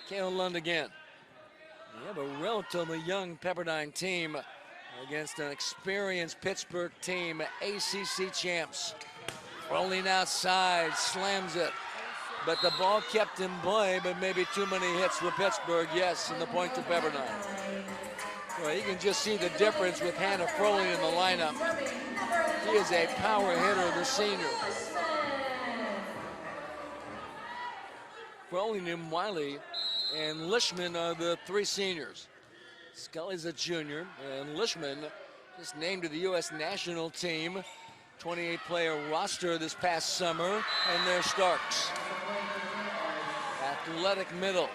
Kale Lund again. You have a relatively young Pepperdine team against an experienced Pittsburgh team, ACC champs. Rolling outside, slams it. But the ball kept in play, but maybe too many hits for Pittsburgh, yes, and the point to Pepperdine. Well, you can just see the difference with Hannah Froling in the lineup. She is a power hitter, the senior. Froling and Wiley and Lishman are the three seniors. Scully's a junior, and Lishman just named to the U.S. national team. 28-player roster this past summer, and there's Starks. Athletic middle.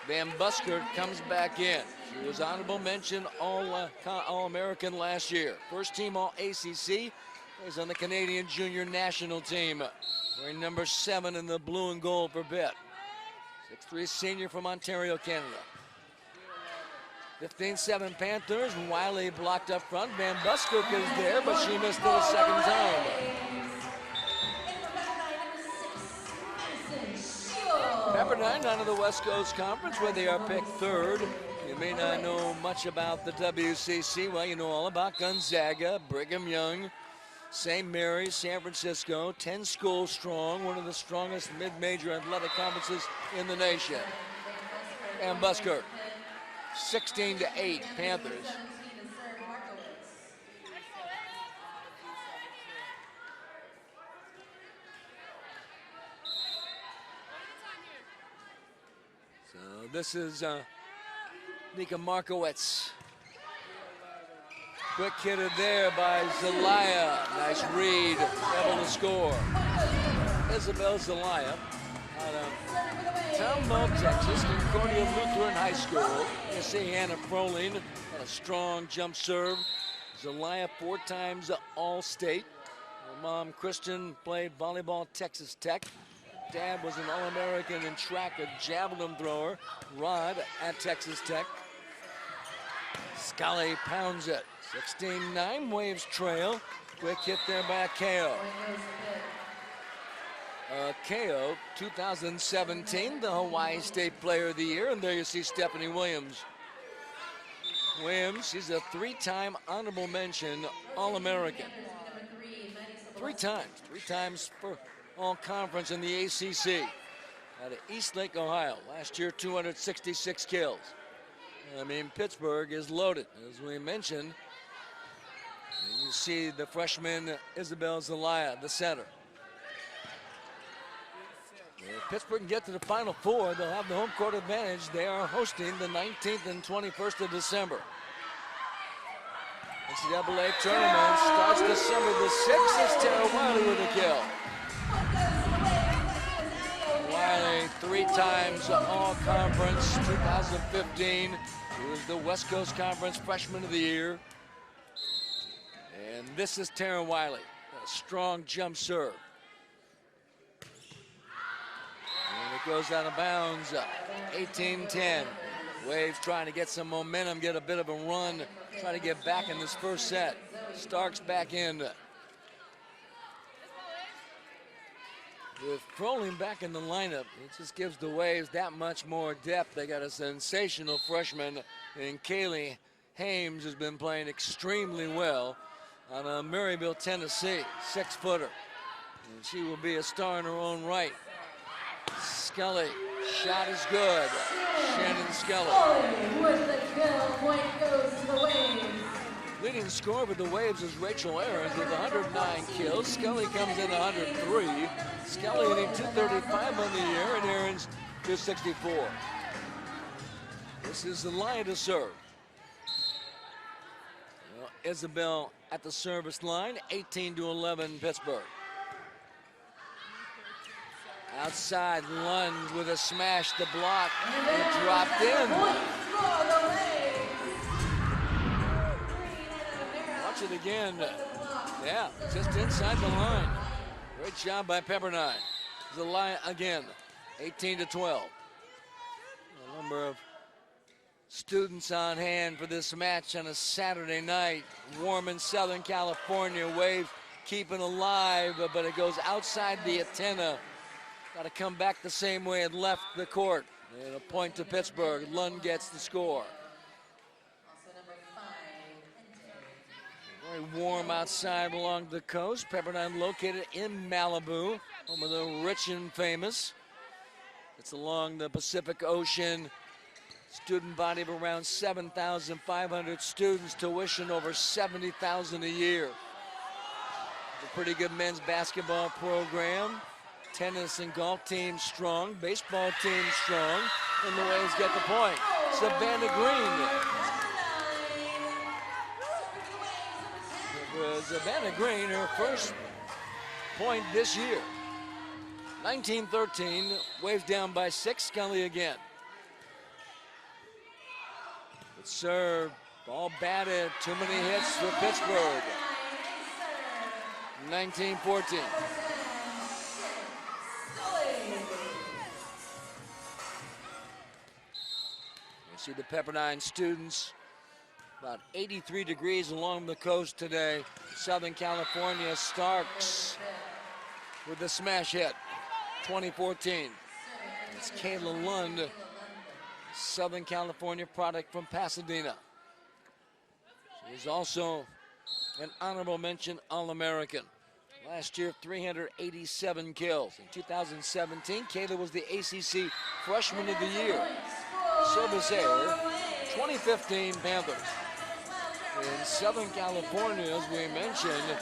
Van Buskert comes back in. She was honorable mention All-American last year. First team All-ACC. Plays on the Canadian junior national team. Wearing number 7 in the blue and gold for Pitt. 6'3" senior from Ontario, Canada. 15-7 Panthers. Wiley blocked up front. Van Buskirk is there, but she missed it a second time. Pepperdine out of the West Coast Conference, where they are picked 3rd. You may not know much about the WCC. Well, you know all about Gonzaga, Brigham Young, St. Mary's, San Francisco, 10 schools strong, one of the strongest mid-major athletic conferences in the nation. And Buskirk. 16-8 Panthers. So this is Nika Markowitz. Quick hitter there by Zelaya. Nice read, able to score. Isabel Zelaya out of Tomball, Texas, Concordia Lutheran High School. You see Hannah Froling on a strong jump serve. Zelaya 4 times All-State. Her mom, Kristen, played volleyball at Texas Tech. Dad was an All-American in track, a javelin thrower. Rod at Texas Tech. Scully pounds it. 16-9, Waves trail. Quick hit there by Akeo. Akeo, 2017, the Hawaii State Player of the Year. And there you see Stephanie Williams. Williams, she's a 3-time honorable mention All-American. 3 times for All-Conference in the ACC. Out of Eastlake, Ohio. Last year, 266 kills. I mean, Pittsburgh is loaded, as we mentioned. You see the freshman Isabel Zelaya, the center. If Pittsburgh can get to the Final Four, they'll have the home court advantage. They are hosting the 19th and 21st of December. NCAA tournament starts December the 6th. It's Tara Wiley with a kill. Wiley, 3 times All-Conference, 2015. He was the West Coast Conference Freshman of the Year. And this is Tara Wiley, a strong jump serve. And it goes out of bounds, 18-10. Waves trying to get some momentum, get a bit of a run, try to get back in this first set. Starks back in. With Froling back in the lineup, it just gives the Waves that much more depth. They got a sensational freshman in Kaylee Hames, who's been playing extremely well out of Maryville, Tennessee, 6-footer. And she will be a star in her own right. Scully, shot is good. Shannon Scully. With the kill, point goes to the Waves. Leading scorer for the Waves is Rachel Ahrens with 109 kills. Scully comes in 103. Scully hitting 235 on the year, and Ahrens 264. This is the line to serve. Well, Isabel at the service line, 18-11 Pittsburgh. Outside, Lund with a smash to block. And dropped in. Watch it again. Yeah, just inside the line. Great job by Pepperdine. The line again, 18-12. A number of students on hand for this match on a Saturday night. Warm in Southern California. Wave keeping alive, but it goes outside the antenna. Got to come back the same way it left the court. And a point to Pittsburgh. Lund gets the score. Also number 5, Very warm outside along the coast. Pepperdine located in Malibu, home of the rich and famous. It's along the Pacific Ocean. Student body of around 7,500 students, tuition over $70,000 a year. It's a pretty good men's basketball program. Tennis and golf team strong, baseball team strong, and the Waves get the point. Savannah Green. Savannah Green, her first point this year. 19-13, Waves down by 6, Scully again. Good serve, ball batted, too many hits for Pittsburgh. 19-14. You see the Pepperdine students, about 83 degrees along the coast today. Southern California, Starks with the smash hit, 2014. It's Kayla Lund, Southern California product from Pasadena. She's also an honorable mention All-American. Last year, 387 kills. In 2017, Kayla was the ACC Freshman of the Year. Service error, 2015 Panthers. In Southern California, as we mentioned,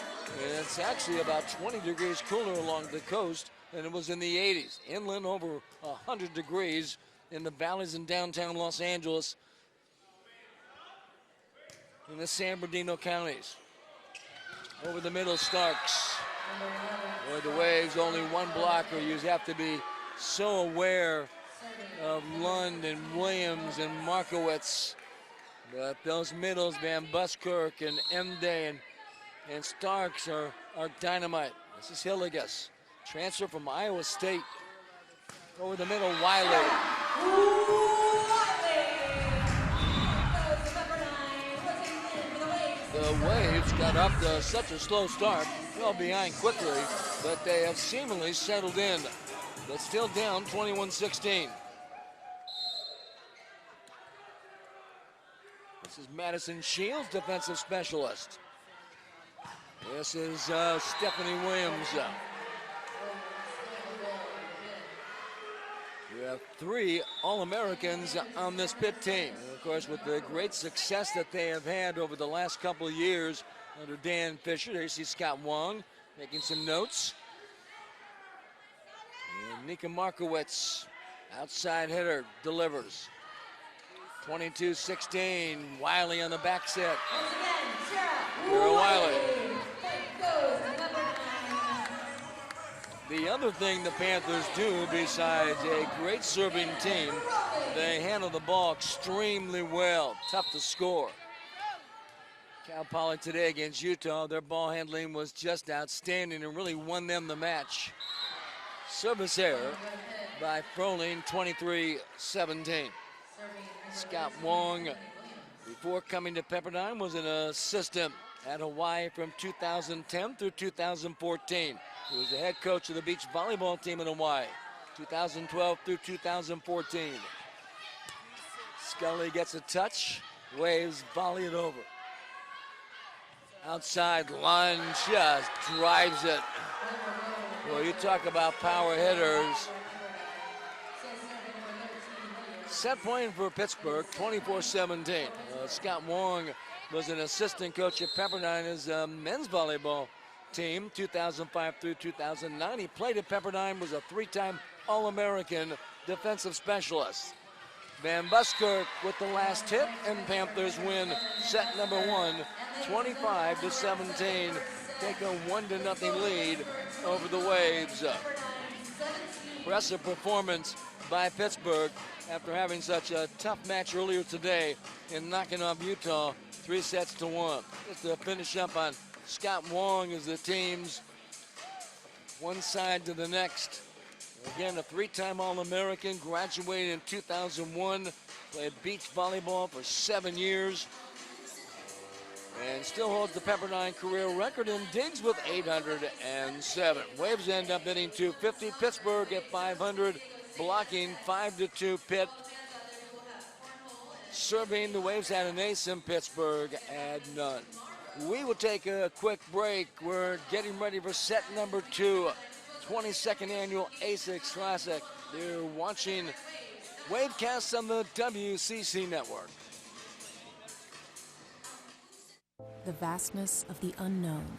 it's actually about 20 degrees cooler along the coast than it was in the 80s. Inland over 100 degrees in the valleys in downtown Los Angeles in the San Bernardino counties. Over the middle, Starks. Boy, the Waves, only one blocker. You have to be so aware of Lund and Williams and Markowitz. But those middles, Van Buskirk and Emday and Starks are dynamite. This is Hillegas, transfer from Iowa State. Over the middle, Wiley. The Waves got up to such a slow start, well behind quickly, but they have seemingly settled in. But still down 21-16. This is Madison Shields, defensive specialist. This is Stephanie Williams. We have 3 All-Americans on this Pitt team. And of course, with the great success that they have had over the last couple of years under Dan Fisher, there you see Scott Wong making some notes. And Nika Markowitz, outside hitter, delivers. 22-16, Wiley on the back set. Sarah Wiley. The other thing the Panthers do, besides a great serving team, they handle the ball extremely well. Tough to score. Cal Poly today against Utah, their ball handling was just outstanding and really won them the match. Service error by Froling, 23-17. Scott Wong, before coming to Pepperdine, was an assistant at Hawaii from 2010 through 2014. He was the head coach of the beach volleyball team in Hawaii, 2012 through 2014. Scully gets a touch, Waves volley it over. Outside line, just drives it. Well, you talk about power hitters. Set point for Pittsburgh, 24-17. Scott Wong was an assistant coach at Pepperdine, his men's volleyball team, 2005 through 2009. He played at Pepperdine, was a 3-time All-American defensive specialist. Van Buskirk with the last hit, and Panthers win set number 1, 25-17. Take a 1-0 lead over the Waves. Impressive performance by Pittsburgh after having such a tough match earlier today and knocking off Utah 3-1. Just to finish up on Scott Wong as the team's one side to the next. Again, a 3-time All-American, graduated in 2001, played beach volleyball for 7 years. and still holds the Pepperdine career record in digs with 807. Waves end up hitting 250. Pittsburgh at 500, blocking 5-2 Pitt. Serving, the Waves had an ace in Pittsburgh, had none. We will take a quick break. We're getting ready for set number 2, 22nd annual ASICS Classic. You're watching Wavecast on the WCC Network. The vastness of the unknown.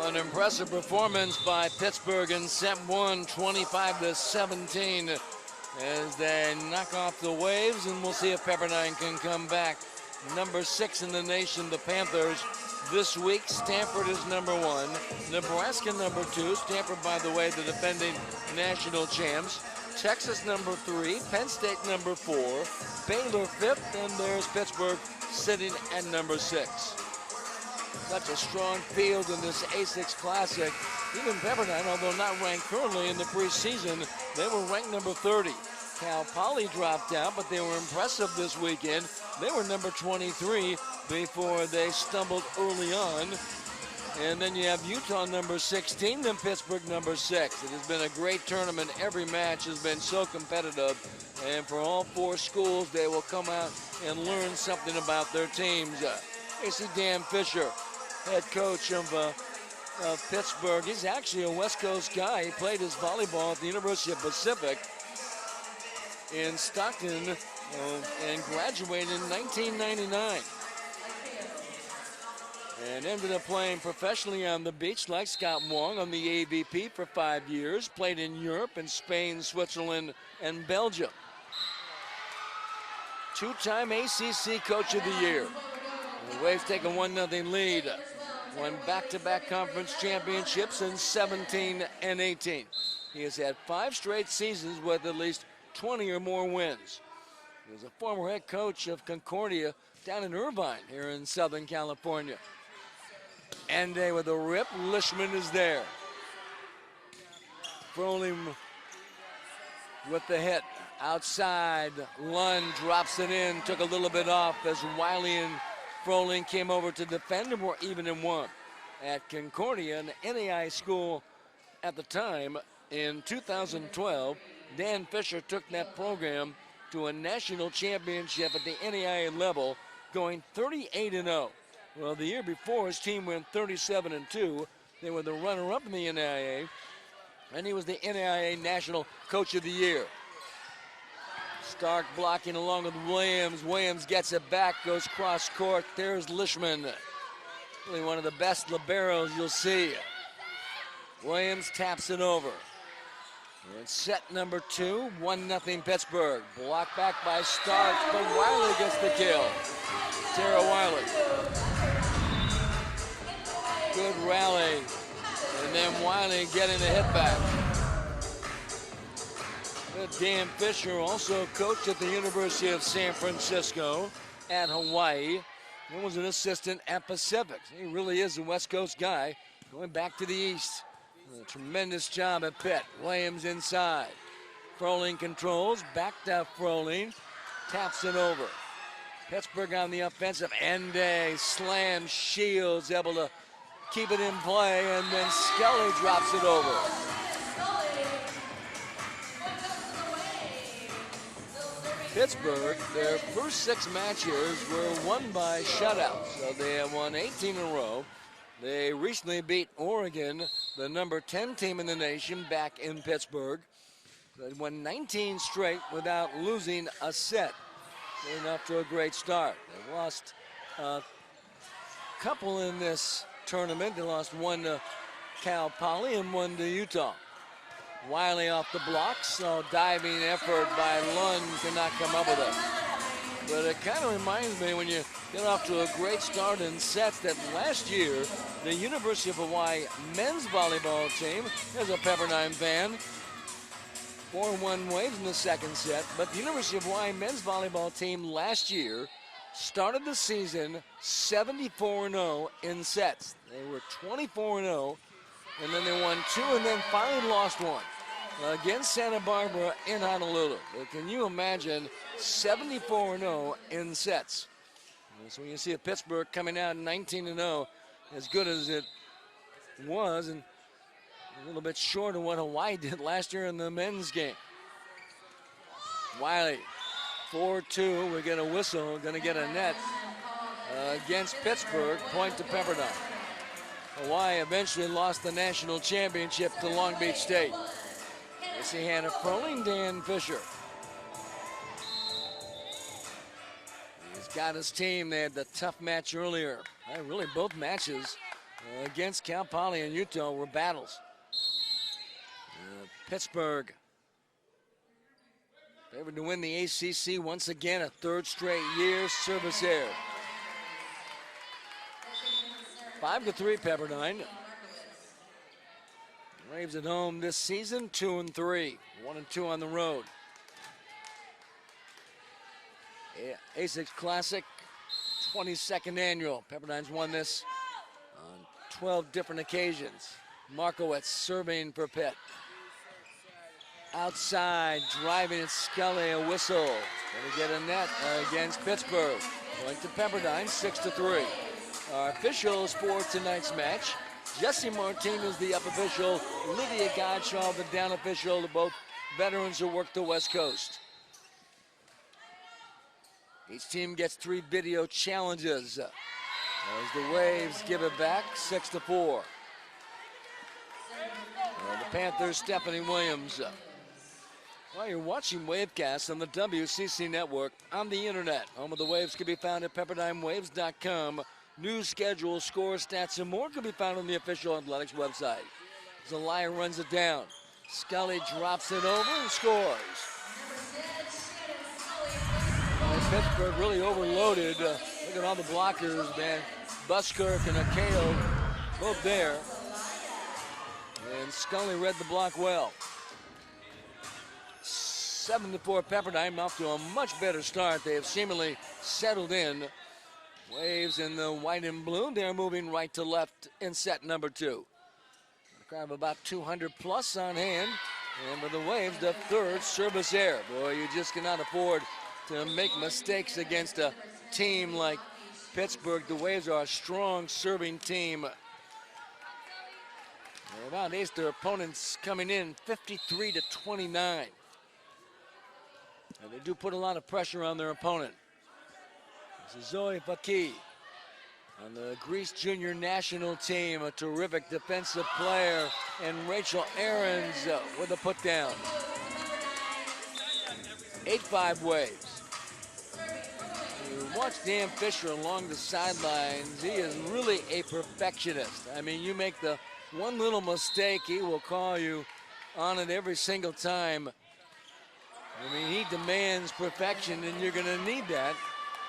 An impressive performance by Pittsburgh in set 1, 25-17, as they knock off the Waves, and we'll see if Pepperdine can come back. Number 6 in the nation, the Panthers. This week, Stanford is number 1. Nebraska number 2. Stanford, by the way, the defending national champs. Texas number 3. Penn State number 4. Baylor 5th, and there's Pittsburgh sitting at number 6. Such a strong field in this ASICS Classic. Even Pepperdine, although not ranked currently in the preseason, they were ranked number 30. Cal Poly dropped out, but they were impressive this weekend. They were number 23 before they stumbled early on. And then you have Utah number 16, then Pittsburgh number 6. It has been a great tournament. Every match has been so competitive. And for all 4 schools, they will come out and learn something about their teams. You see Dan Fisher, head coach of Pittsburgh. He's actually a West Coast guy. He played his volleyball at the University of Pacific in Stockton and graduated in 1999. And ended up playing professionally on the beach like Scott Wong on the AVP for 5 years. Played in Europe and Spain, Switzerland, and Belgium. 2-time ACC Coach of the Year. The Waves take a 1-0 lead. Won back-to-back conference championships in 17 and 18. He has had 5 straight seasons with at least 20 or more wins. He was a former head coach of Concordia down in Irvine here in Southern California. Ende with a rip. Lishman is there. Froling with the hit. Outside. Lund drops it in. Took a little bit off as Wiley and Froling came over to defend, and were even in 1. At Concordia, an NAI school at the time, in 2012, Dan Fisher took that program to a national championship at the NAIA level, going 38-0. Well, the year before, his team went 37-2. They were the runner-up in the NAIA, and he was the NAIA National Coach of the Year. Stark blocking along with Williams. Williams gets it back, goes cross court. There's Lishman. Really one of the best liberos you'll see. Williams taps it over. We're in set number 2, 1-0 Pittsburgh. Blocked back by Stark, but Wiley gets the kill. Tara Wiley. Good rally. And then Wiley getting the hit back. Dan Fisher, also coached at the University of San Francisco at Hawaii. He was an assistant at Pacific. He really is a West Coast guy, going back to the East. A tremendous job at Pitt. Williams inside. Froling controls, back to Froling, taps it over. Pittsburgh on the offensive end, slam Shields, able to keep it in play, and then Scully drops it over. Pittsburgh, their first 6 matches were won by shutouts, so they have won 18 in a row. They recently beat Oregon, the number 10 team in the nation, back in Pittsburgh. They won 19 straight without losing a set. Getting off to a great start. They lost a couple in this tournament. They lost one to Cal Poly and one to Utah. Wiley off the blocks, so diving effort by Lund cannot come up with it. But it kind of reminds me when you get off to a great start in sets that last year, the University of Hawaii men's volleyball team, there's a Pepperdine fan, 4-1 Waves in the second set, but the University of Hawaii men's volleyball team last year started the season 74-0 in sets. They were 24-0, and then they won 2 and then finally lost 1 against Santa Barbara in Honolulu. But can you imagine 74-0 in sets? And so when you see a Pittsburgh coming out 19-0, as good as it was, and a little bit short of what Hawaii did last year in the men's game. Wiley, 4-2, we get a whistle, gonna get a net against Pittsburgh, point to Pepperdine. Hawaii eventually lost the national championship to Long Beach State. You see Hannah Froling, Dan Fisher. He's got his team. They had the tough match earlier. Really, both matches against Cal Poly and Utah were battles. Pittsburgh favored to win the ACC once again, a 3rd straight year. Service air. 5-3 Pepperdine. Waves at home this season, 2-3, 1-2 on the road. A6 Classic, 22nd annual. Pepperdine's won this on 12 different occasions. Markowitz serving for Pitt. Outside, driving at Scully, a whistle. Gonna get a net against Pittsburgh. Going to Pepperdine, 6-3. Our officials for tonight's match: Jesse Martinez, the up official, Lydia Godshaw, the down official, both veterans who work the West Coast. Each team gets 3 video challenges as the Waves give it back, 6-4. The Panthers, Stephanie Williams. Well, you're watching Wavecast on the WCC Network on the internet. Home of the Waves can be found at PepperdineWaves.com. News, schedule, score, stats, and more can be found on the official athletics website. Zelaya runs it down. Scully drops it over and scores. Pittsburgh really overloaded. Look at all the blockers, man. Buskirk and Akeo both there. And Scully read the block well. 7-4 Pepperdine, off to a much better start. They have seemingly settled in. Waves in the white and blue. They're moving right to left in set number 2. A crowd of about 200 plus on hand. And for the Waves, the 3rd service air. Boy, you just cannot afford to make mistakes against a team like Pittsburgh. The Waves are a strong serving team. They've outaced their opponents coming in 53-29. And they do put a lot of pressure on their opponent. This is Zoe Faki on the Greece Junior National Team, a terrific defensive player, and Rachel Ahrens with a put down. 8-5 Waves. You watch Dan Fisher along the sidelines. He is really a perfectionist. I mean, you make the one little mistake, he will call you on it every single time. I mean, he demands perfection, and you're going to need that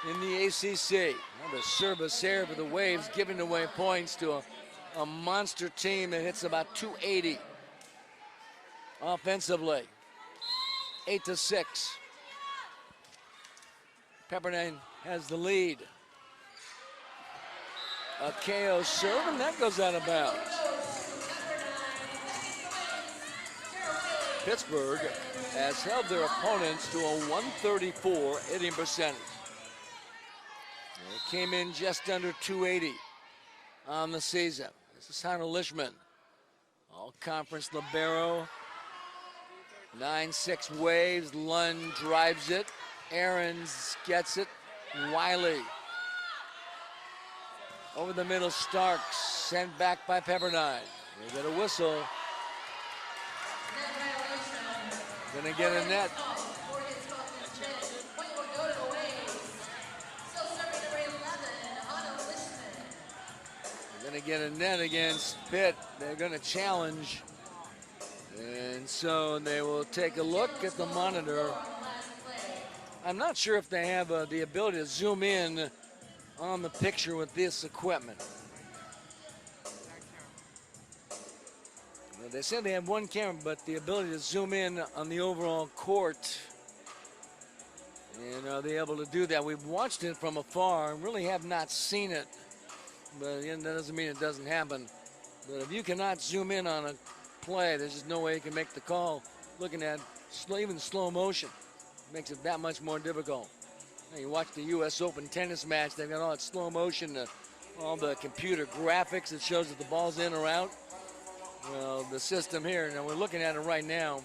in the ACC. Another service here for the Waves, giving away points to a monster team that hits about 280 offensively. 8-6. Pepperdine has the lead. A KO serve, and that goes out of bounds. Pittsburgh has held their opponents to a 134 hitting percentage. They came in just under 280 on the season. This is Hunter Lishman, all-conference libero. 9-6 Waves. Lund drives it. Aarons gets it. Wiley over the middle. Starks sent back by Pepperdine. They get a whistle. Gonna get a net. They're gonna get a net against Pitt. They're gonna challenge. And so they will take a look at the monitor. I'm not sure if they have the ability to zoom in on the picture with this equipment. Well, they said they have one camera, but the ability to zoom in on the overall court. And are they able to do that? We've watched it from afar and really have not seen it. But again, that doesn't mean it doesn't happen. But if you cannot zoom in on a play, there's just no way you can make the call. Looking at even slow motion makes it that much more difficult. Now you watch the U.S. Open tennis match, they've got all that slow motion, all the computer graphics that shows that the ball's in or out. Well, the system here, now we're looking at it right now,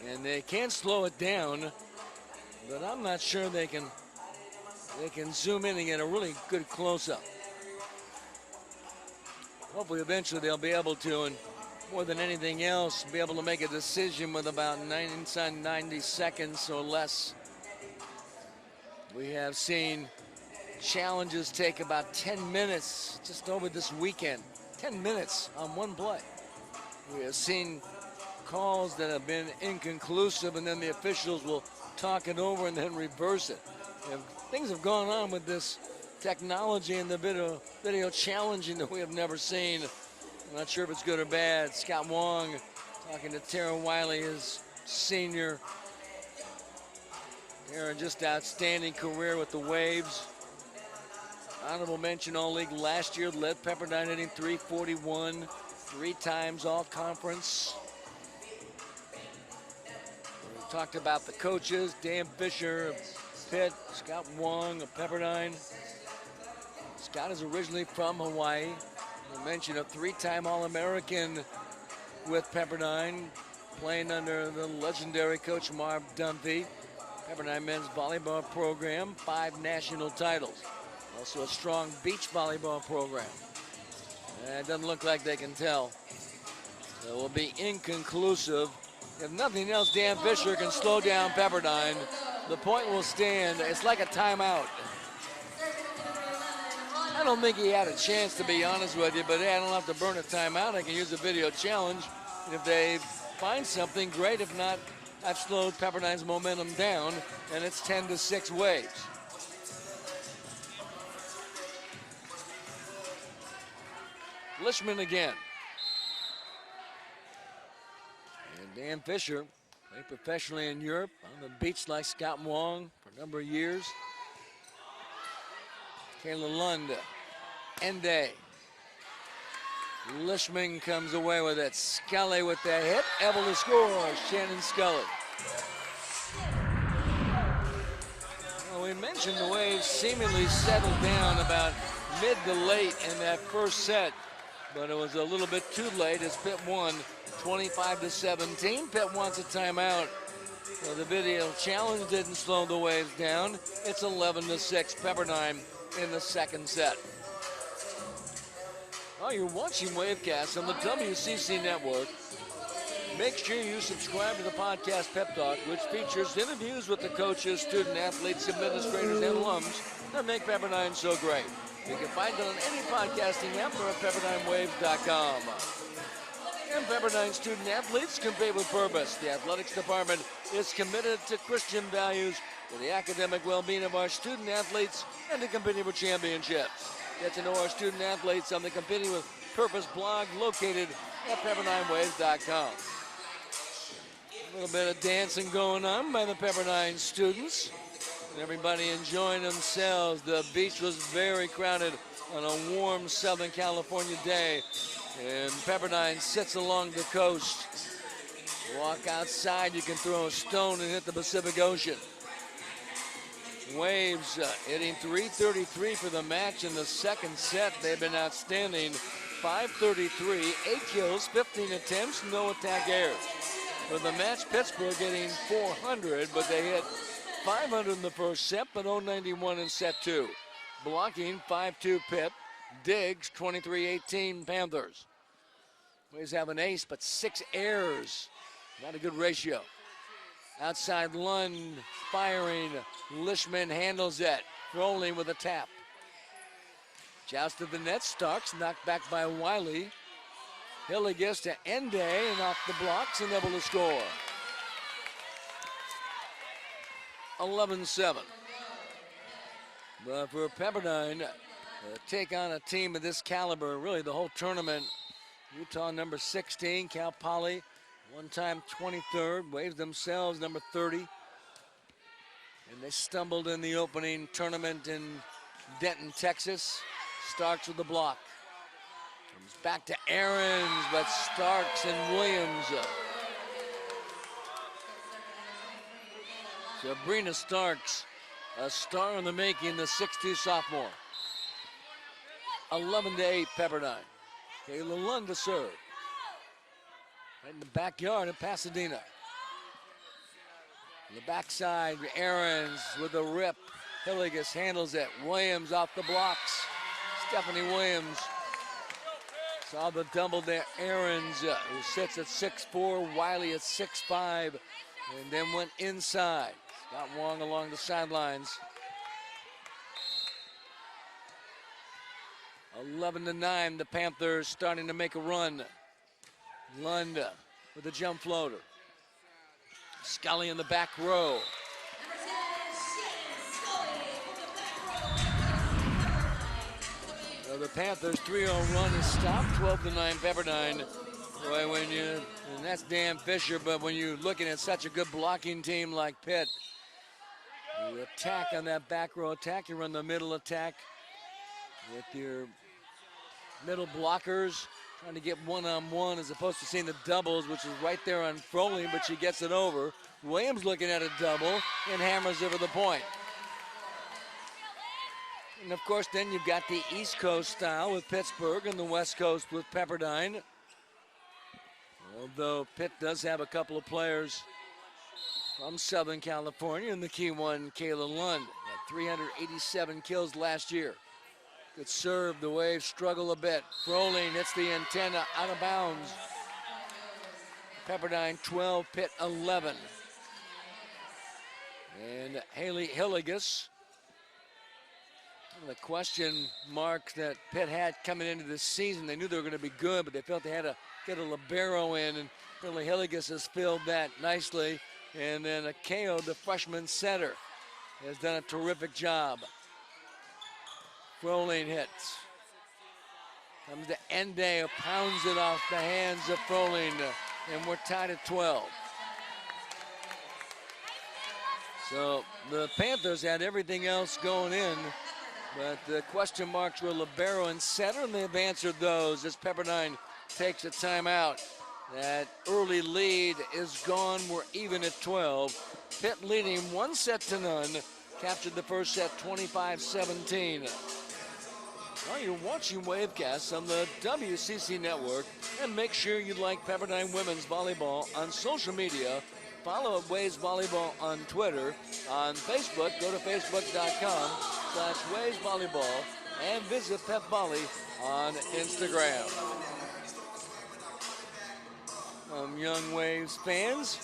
and they can slow it down, but I'm not sure they can zoom in and get a really good close-up. Hopefully eventually they'll be able to, and more than anything else, be able to make a decision with about 90 seconds or less. We have seen challenges take about 10 minutes just over this weekend. 10 minutes on one play. We have seen calls that have been inconclusive, and then the officials will talk it over and then reverse it. And things have gone on with this technology and the video challenging that we have never seen. I'm not sure if it's good or bad. Scott Wong talking to Tara Wiley, his senior. Tara, just outstanding career with the Waves. Honorable mention All-League last year, led Pepperdine hitting .341, 3 times All-Conference. We talked about the coaches, Dan Fisher of Pitt, Scott Wong of Pepperdine. Scott is originally from Hawaii. I mentioned a 3-time All-American with Pepperdine, playing under the legendary coach Marv Dunphy. Pepperdine men's volleyball program, 5 national titles. Also a strong beach volleyball program. It doesn't look like they can tell. It will be inconclusive. If nothing else, Dan Fisher can slow down Pepperdine. The point will stand. It's like a timeout. I don't think he had a chance, to be honest with you, but hey, I don't have to burn a timeout. I can use a video challenge. And if they find something, great. If not, I've slowed Pepperdine's momentum down, and it's 10-6 Waves. Lishman again. And Dan Fisher played professionally in Europe on the beach like Scott Wong for a number of years. Kayla Lund, Ende. Lishman comes away with it. Scully with the hit, able to score. Shannon Scully. Well, we mentioned the Waves seemingly settled down about mid to late in that first set, but it was a little bit too late as Pitt won 25-17. Pitt wants a timeout. Well, the video challenge didn't slow the Waves down. It's 11-6 Pepperdine in the second set. Oh, you're watching Wavecast on the WCC Network. Make sure you subscribe to the podcast Pep Talk, which features interviews with the coaches, student athletes, administrators, and alums that make Pepperdine so great. You can find it on any podcasting app or at PepperdineWaves.com. And Pepperdine student athletes compete with purpose. The athletics department is committed to Christian values for the academic well-being of our student athletes and to competing for championships. Get to know our student athletes on the Competing with Purpose blog located at PepperdineWaves.com. A little bit of dancing going on by the Pepperdine students. Everybody enjoying themselves. The beach was very crowded on a warm Southern California day. And Pepperdine sits along the coast. Walk outside, you can throw a stone and hit the Pacific Ocean. Waves hitting .333 for the match in the second set. They've been outstanding. 533, 8 kills, 15 attempts, no attack errors. For the match, Pittsburgh getting 400, but they hit 500 in the first set, but 091 in set two. Blocking 5-2 Pitt. Diggs 23-18 Panthers. Waves have an ace, but 6 errors. Not a good ratio. Outside Lund firing. Lishman handles it. Rolling with a tap. Joust to the net. Starks knocked back by Wiley. Hilligus to Ende and off the blocks and able to score. 11-7. But for Pepperdine, take on a team of this caliber, really the whole tournament. Utah number 16, Cal Poly, one-time 23rd. Waves themselves number 30. And they stumbled in the opening tournament in Denton, Texas. Starks with the block. Comes back to Aarons, but Starks and Williams. Sabrina Starks, a star in the making, the 6'2 sophomore. 11-8 Pepperdine. Kayla Lund to serve. Right in the backyard of Pasadena. On the backside, Aarons with a rip. Hilligus handles it. Williams off the blocks. Stephanie Williams saw the double there. Aarons, who sits at 6'4", Wiley at 6'5", and then went inside. Scott Wong along the sidelines. 11-9, the Panthers starting to make a run. Lund with a jump floater. Scully in the back row. So the Panthers' 3-0 run is stopped. 12-9 Pepperdine. Boy, and that's Dan Fisher, but when you're looking at such a good blocking team like Pitt, you attack on that back row attack, you run the middle attack with your middle blockers, trying to get one-on-one as opposed to seeing the doubles, which is right there on Froling, but she gets it over. Williams looking at a double and hammers over the point. And of course, then you've got the East Coast style with Pittsburgh and the West Coast with Pepperdine. Although Pitt does have a couple of players from Southern California, and the key one, Kayla Lund, had 387 kills last year. Good serve, the Waves struggle a bit. Froling hits the antenna out of bounds. Pepperdine 12, Pitt 11. And Haley Hilligus. The question marks that Pitt had coming into this season, they knew they were going to be good, but they felt they had to get a libero in, and really Hilligus has filled that nicely. And then Akeo, the freshman center, has done a terrific job. Froling hits. Comes to Ende, pounds it off the hands of Froling, and we're tied at 12. So the Panthers had everything else going in, but the question marks were libero and center, and they've answered those as Pepperdine takes a timeout. That early lead is gone. We're even at 12. Pitt leading 1-0. Captured the first set 25-17. Well, you're watching Wavecast on the WCC Network, and make sure you like Pepperdine Women's Volleyball on social media. Follow Waves Volleyball on Twitter. On Facebook, go to facebook.com/Waves Volleyball and visit Pep Volley on Instagram. Young Waves fans.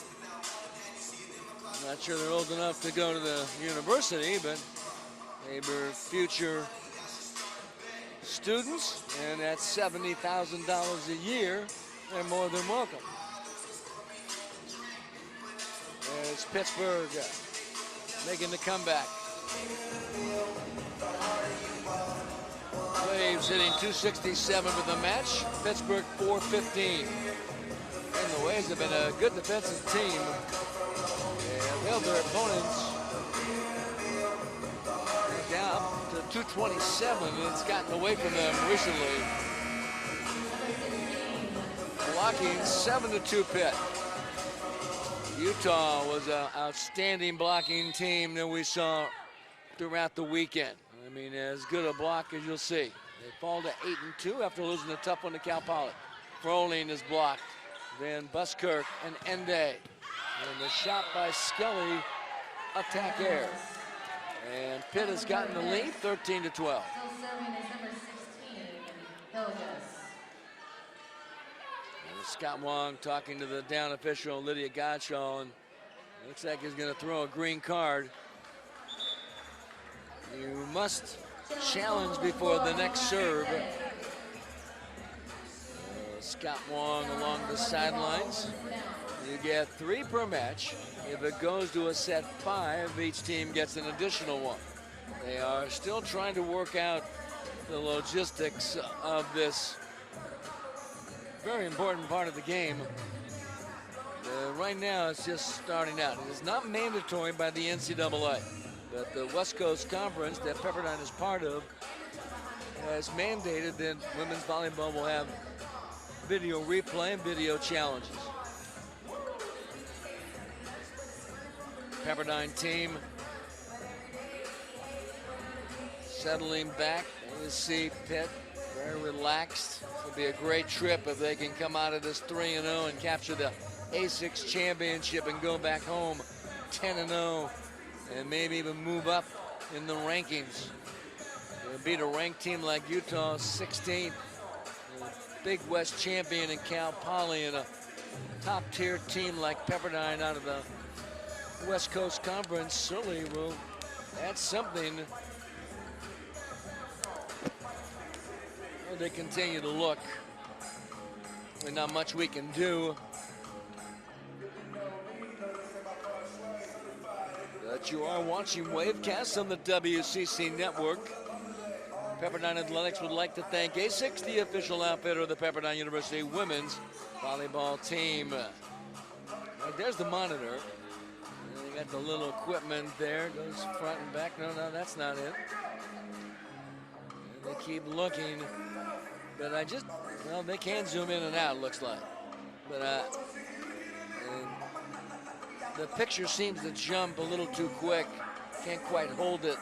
I'm not sure they're old enough to go to the university, but maybe future students, and at $70,000 a year, they're more than welcome. There's Pittsburgh making the comeback. Waves hitting 267 for the match. Pittsburgh 415. And the Waves have been a good defensive team. They have held their opponents 227, and it's gotten away from them recently. Blocking 7-2 Pitt. Utah was an outstanding blocking team that we saw throughout the weekend. I mean, as good a block as you'll see. They fall to 8-2 after losing a tough one to Cal Poly. Froling is blocked. Then Buskirk and Ende. And the shot by Skelly, attack air. And Pitt has gotten the lead, 13-12. Still serving is number 16, Hilgis. Scott Wong talking to the down official, Lydia Godshaw, and it looks like he's going to throw a green card. You must challenge before the next serve. Scott Wong along the sidelines. You get 3 per match. If it goes to a set 5, each team gets an additional 1. They are still trying to work out the logistics of this very important part of the game. Right now, it's just starting out. It is not mandatory by the NCAA, but the West Coast Conference that Pepperdine is part of has mandated that women's volleyball will have video replay and video challenges. Pepperdine team settling back. You see Pitt very relaxed. It'll be a great trip if they can come out of this 3-0 and capture the A6 championship and go back home 10-0 and maybe even move up in the rankings. They'll beat a ranked team like Utah 16th, a Big West champion in Cal Poly, and a top-tier team like Pepperdine out of the West Coast Conference certainly will add something. Well, they continue to look. There's not much we can do. But you are watching Wavecast on the WCC Network. Pepperdine Athletics would like to thank A6, the official outfitter of the Pepperdine University women's volleyball team. Right, there's the monitor. They got the little equipment there, goes front and back. No, that's not it. And they keep looking, but well, they can zoom in and out, looks like. But the picture seems to jump a little too quick. Can't quite hold it.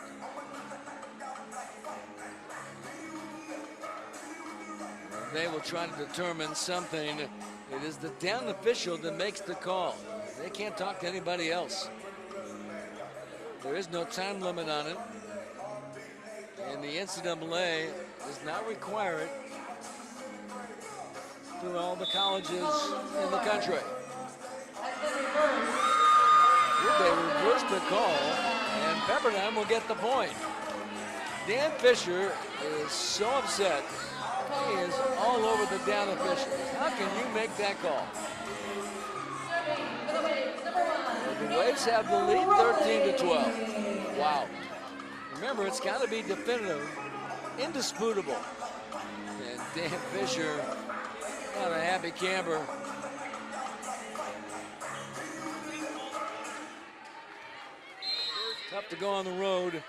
They will try to determine something. It is the down official that makes the call. They can't talk to anybody else. There is no time limit on it. And the NCAA does not require it through all the colleges in the country. They reversed the call, and Pepperdine will get the point. Dan Fisher is so upset. He is all over the down officials. How can you make that call? The Waves have the lead, 13-12. Wow. Remember, it's got to be definitive, indisputable. And Dan Fisher, not a happy camper. Tough to go on the road.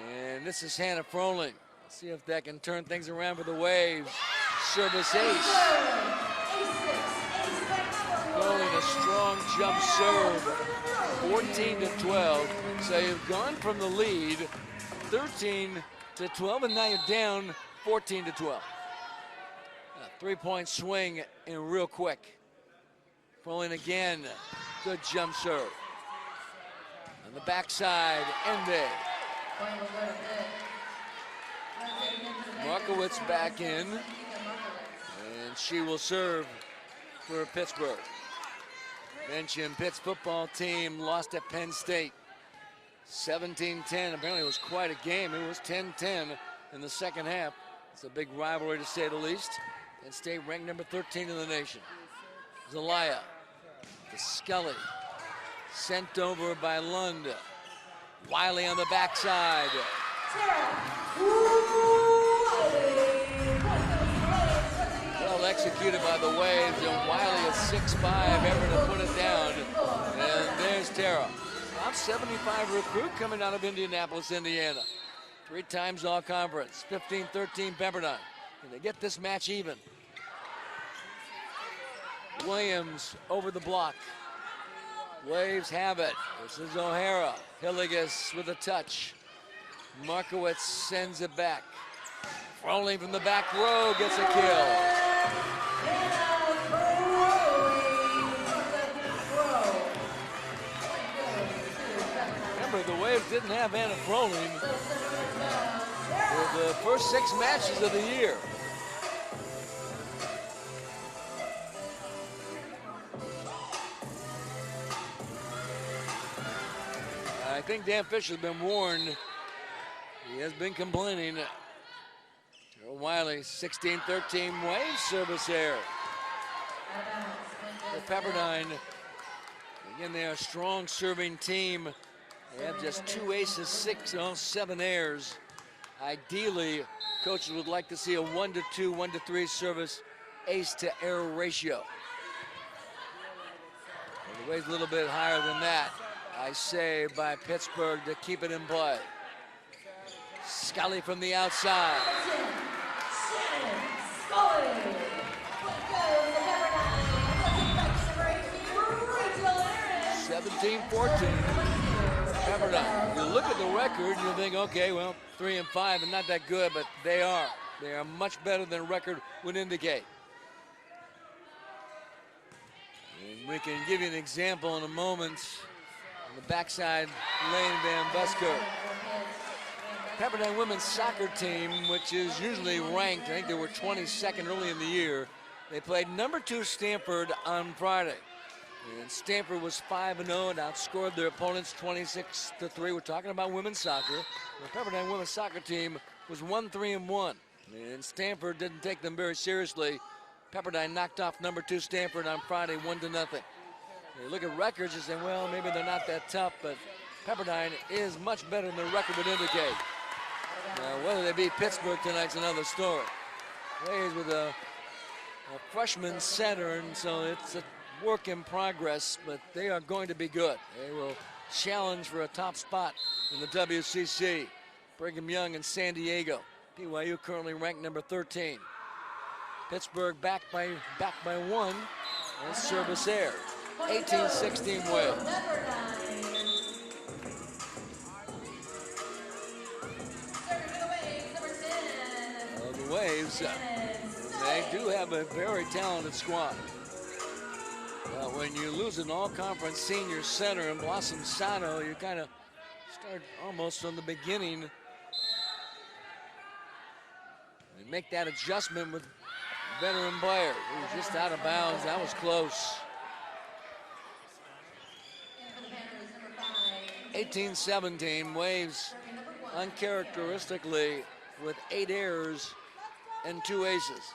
And this is Hannah Froling. Let's see if that can turn things around for the Waves. Service ace. Froling a strong jump serve. 14-12. So you've gone from the lead 13-12, and now you're down 14-12. A 3-point swing and real quick. Froling again. Good jump serve. On the backside, Ende. Markowitz back in, and she will serve for Pittsburgh. Mentioned Pitt's football team lost at Penn State 17-10. Apparently it was quite a game. It was 10-10 in the second half. It's a big rivalry to say the least. Penn State ranked number 13 in the nation. Zelaya to Scully. Sent over by Lund. Wiley on the backside. Well executed by the Waves, and Wiley at 6'5", ever to put it down. And there's Tara. Top 75 recruit coming out of Indianapolis, Indiana. 3 times all conference. 15-13 Pepperdine. Can they get this match even? Williams over the block. Waves have it. This is O'Hara. Hilligus with a touch. Markowitz sends it back. Froling from the back row gets a kill. Remember, the Waves didn't have Anna Froling for the first 6 matches of the year. I think Dan Fisher's been warned. He has been complaining. Gerald Wiley, 16-13 Waves service error. For Pepperdine, again, they are a strong serving team. They have just 2 aces, 7 errors. Ideally, coaches would like to see a 1-2, 1-3 service ace to error ratio. And the Waves a little bit higher than that. I say by Pittsburgh to keep it in play. Scully from the outside. 17-14. Pepperdine. You look at the record, you think, okay, well, 3-5 and not that good, but they are. They are much better than record would indicate. And we can give you an example in a moment. On the backside lane, Van Busker. Pepperdine women's soccer team, which is usually ranked, I think they were 22nd early in the year. They played #2 Stanford on Friday. And Stanford was 5-0 and outscored their opponents 26-3. We're talking about women's soccer. The Pepperdine women's soccer team was 1-3-1. And Stanford didn't take them very seriously. Pepperdine knocked off #2 Stanford on Friday 1-0. You look at records and say, well, maybe they're not that tough, but Pepperdine is much better than the record would indicate. Now, whether they beat Pittsburgh tonight's another story. Waves with a freshman center, and so it's a work in progress, but they are going to be good. They will challenge for a top spot in the WCC. Brigham Young and San Diego. BYU currently ranked #13. Pittsburgh back by 1 and service error. 18-16 Waves. The Waves, they do have a very talented squad. When you lose an all-conference senior center in Blossom Sato, you kind of start almost from the beginning and make that adjustment with veteran players. He was just out of bounds. That was close. 18-17, Waves uncharacteristically with 8 errors and 2 aces.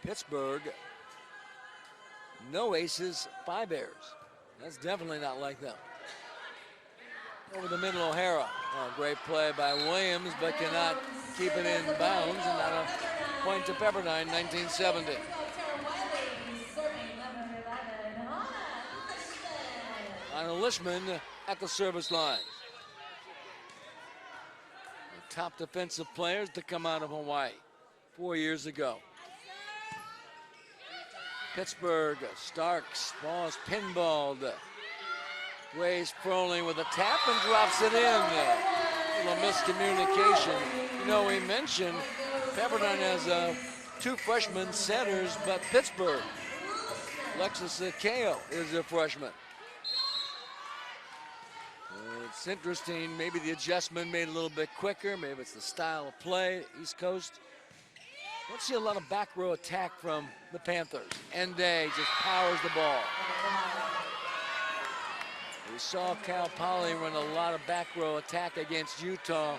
Pittsburgh, no aces, 5 errors. That's definitely not like them. Over the middle, O'Hara. Oh, great play by Williams, but cannot keep it in bounds, and not a point to Pepperdine, 19-70. Anna Lishman at the service line. The top defensive players to come out of Hawaii 4 years ago. Pittsburgh, Starks, ball is pinballed. Waves Froling with a tap and drops it in. A little miscommunication. You know, we mentioned Pepperdine has 2 freshman centers, but Pittsburgh, Alexis Akeo is a freshman. It's interesting, maybe the adjustment made it a little bit quicker. Maybe it's the style of play, East Coast. Don't see a lot of back row attack from the Panthers. Ende just powers the ball. We saw Cal Poly run a lot of back row attack against Utah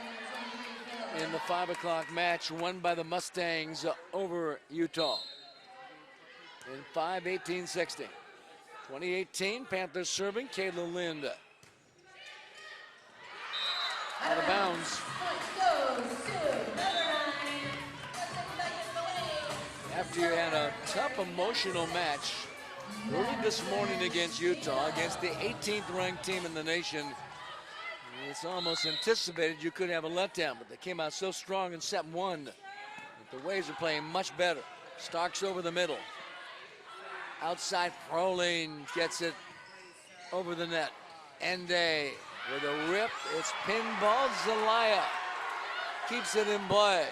in the 5 o'clock match won by the Mustangs over Utah in 5-18-16. 2018, Panthers serving, Kayla Lind. Out of bounds. After you had a tough emotional match early this morning against Utah, against the 18th ranked team in the nation, It's almost anticipated you could have a letdown, but they came out so strong in set one that the Waves are playing much better. Starks over the middle. Outside, Froling gets it over the net. Ende with a rip. It's pinball. Zelaya keeps it in play.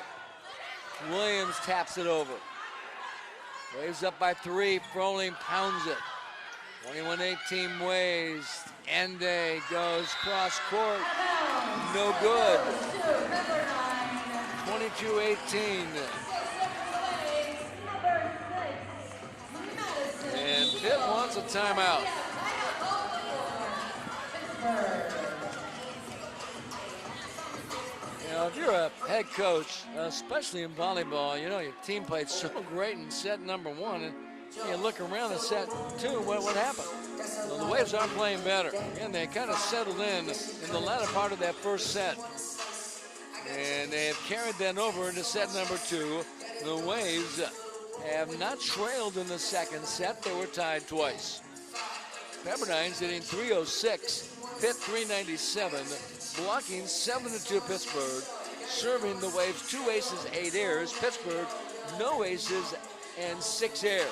Williams taps it over. Waves up by 3. Froling pounds it. 21-18 Waves. Ende goes cross court. No good. 22-18. And Pitt wants a timeout. You know, if you're a head coach, especially in volleyball, you know, your team played so great in set number 1, and you look around at set 2, what happened? Well, the Waves aren't playing better. And they kind of settled in the latter part of that first set. And they have carried that over into set number 2. The Waves have not trailed in the second set. They were tied twice. Pepperdine's hitting .306, Pitt .397, blocking 7-2 Pittsburgh, serving the Waves 2 aces, 8 airs. Pittsburgh, no aces and 6 airs.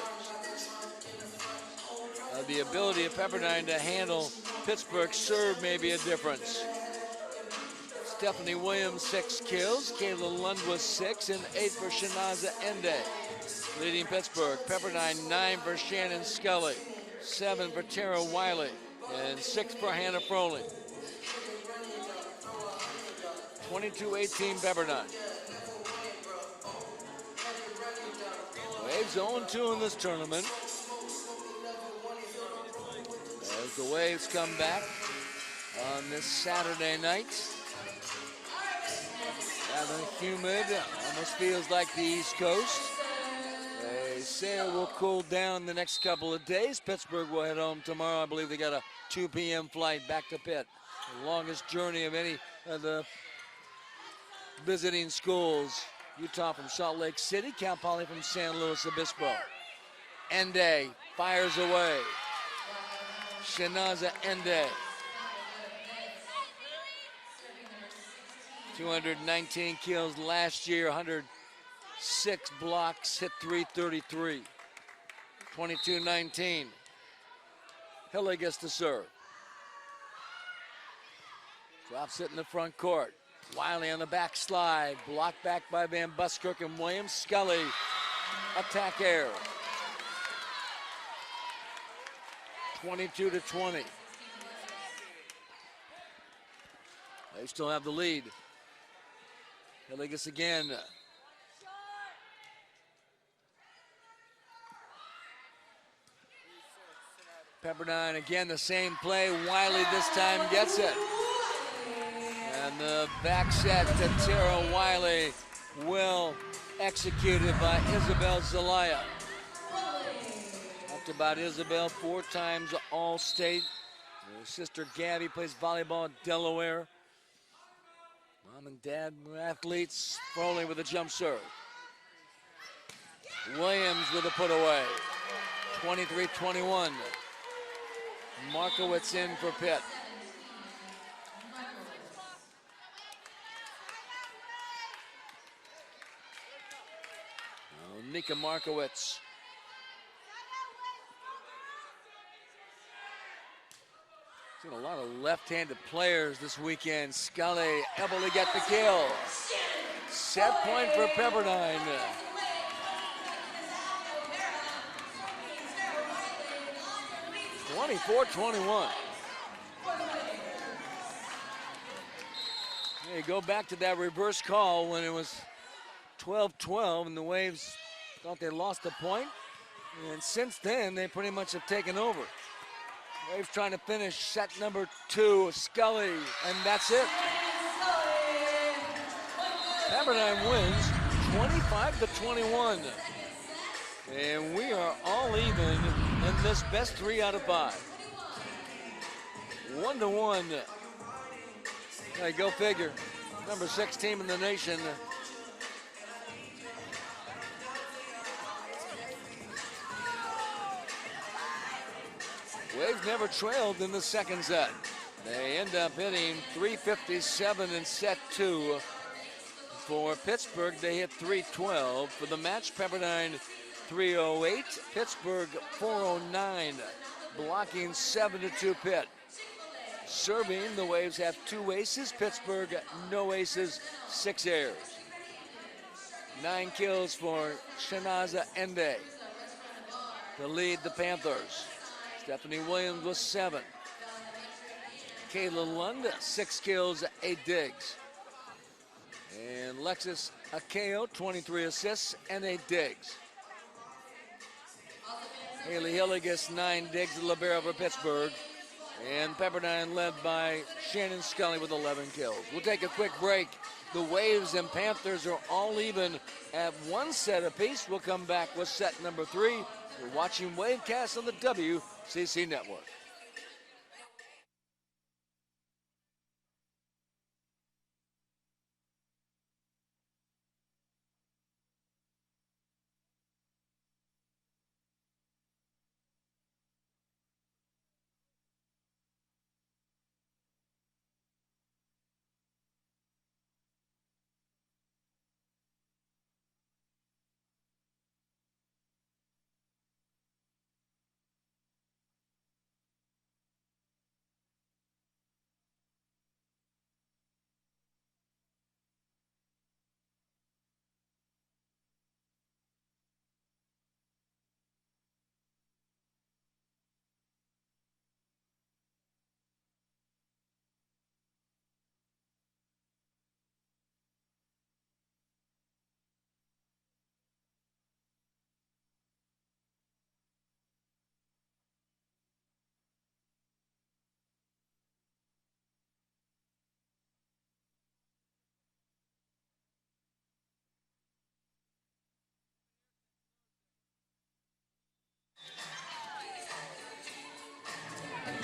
The ability of Pepperdine to handle Pittsburgh's serve may be a difference. Stephanie Williams, 6 kills. Kayla Lund was 6, and 8 for Shinaza Ende. Leading Pittsburgh. Pepperdine, 9 for Shannon Scully, 7 for Tara Wiley, and 6 for Hannah Froling. 22-18 Pepperdine. Waves 0-2 in this tournament. As the Waves come back on this Saturday night. Rather humid, almost feels like the East Coast. They say it will cool down the next couple of days. Pittsburgh will head home tomorrow. I believe they got a 2 p.m. flight back to Pitt. The longest journey of any of the visiting schools. Utah from Salt Lake City, Cal Poly from San Luis Obispo. Ende fires away. Shinaza Ende. 219 kills last year, 106 blocks, hit .333. 22-19. Hille gets to serve. Drops it in the front court. Wiley on the back slide. Blocked back by Van Buskirk and Williams. Scully, attack air. 22-20. They still have the lead. Hillegas again. Pepperdine again, the same play. Wiley this time gets it. And the back set to Tara Wiley, well executed by Isabel Zelaya. Talked about Isabel, 4 times All-State. Her sister Gabby plays volleyball at Delaware. Mom and dad were athletes. Froling with a jump serve. Williams with a put away. 23-21. Markowitz in for Pitt. Nika Markowitz. Seen a lot of left-handed players this weekend. Scully able to get the kill. Set point for Pepperdine. (24-21). You go back to that reverse call when it was 12-12 and the Waves thought they lost a point. And since then, they pretty much have taken over. Waves trying to finish set number 2, Scully, and that's it. Pepperdine wins 25-21. And we are all even in this best 3 out of 5. 1-1. Hey, go figure. Number 6 team in the nation. Waves never trailed in the second set. They end up hitting 357 in set 2. For Pittsburgh, they hit 312. For the match, Pepperdine 308, Pittsburgh 409. Blocking 7-2 Pitt. Serving, the Waves have 2 aces. Pittsburgh, no aces, 6 errors. 9 kills for Shanaza Ende to lead the Panthers. Stephanie Williams with 7. Kayla Lund, 6 kills, 8 digs. And Lexus Akeo, 23 assists and 8 digs. Haley Hilligus, 9 digs, the libero for Pittsburgh. And Pepperdine led by Shannon Scully with 11 kills. We'll take a quick break. The Waves and Panthers are all even at 1 set apiece. We'll come back with set number 3. You're watching Wavecast on the WCC Network.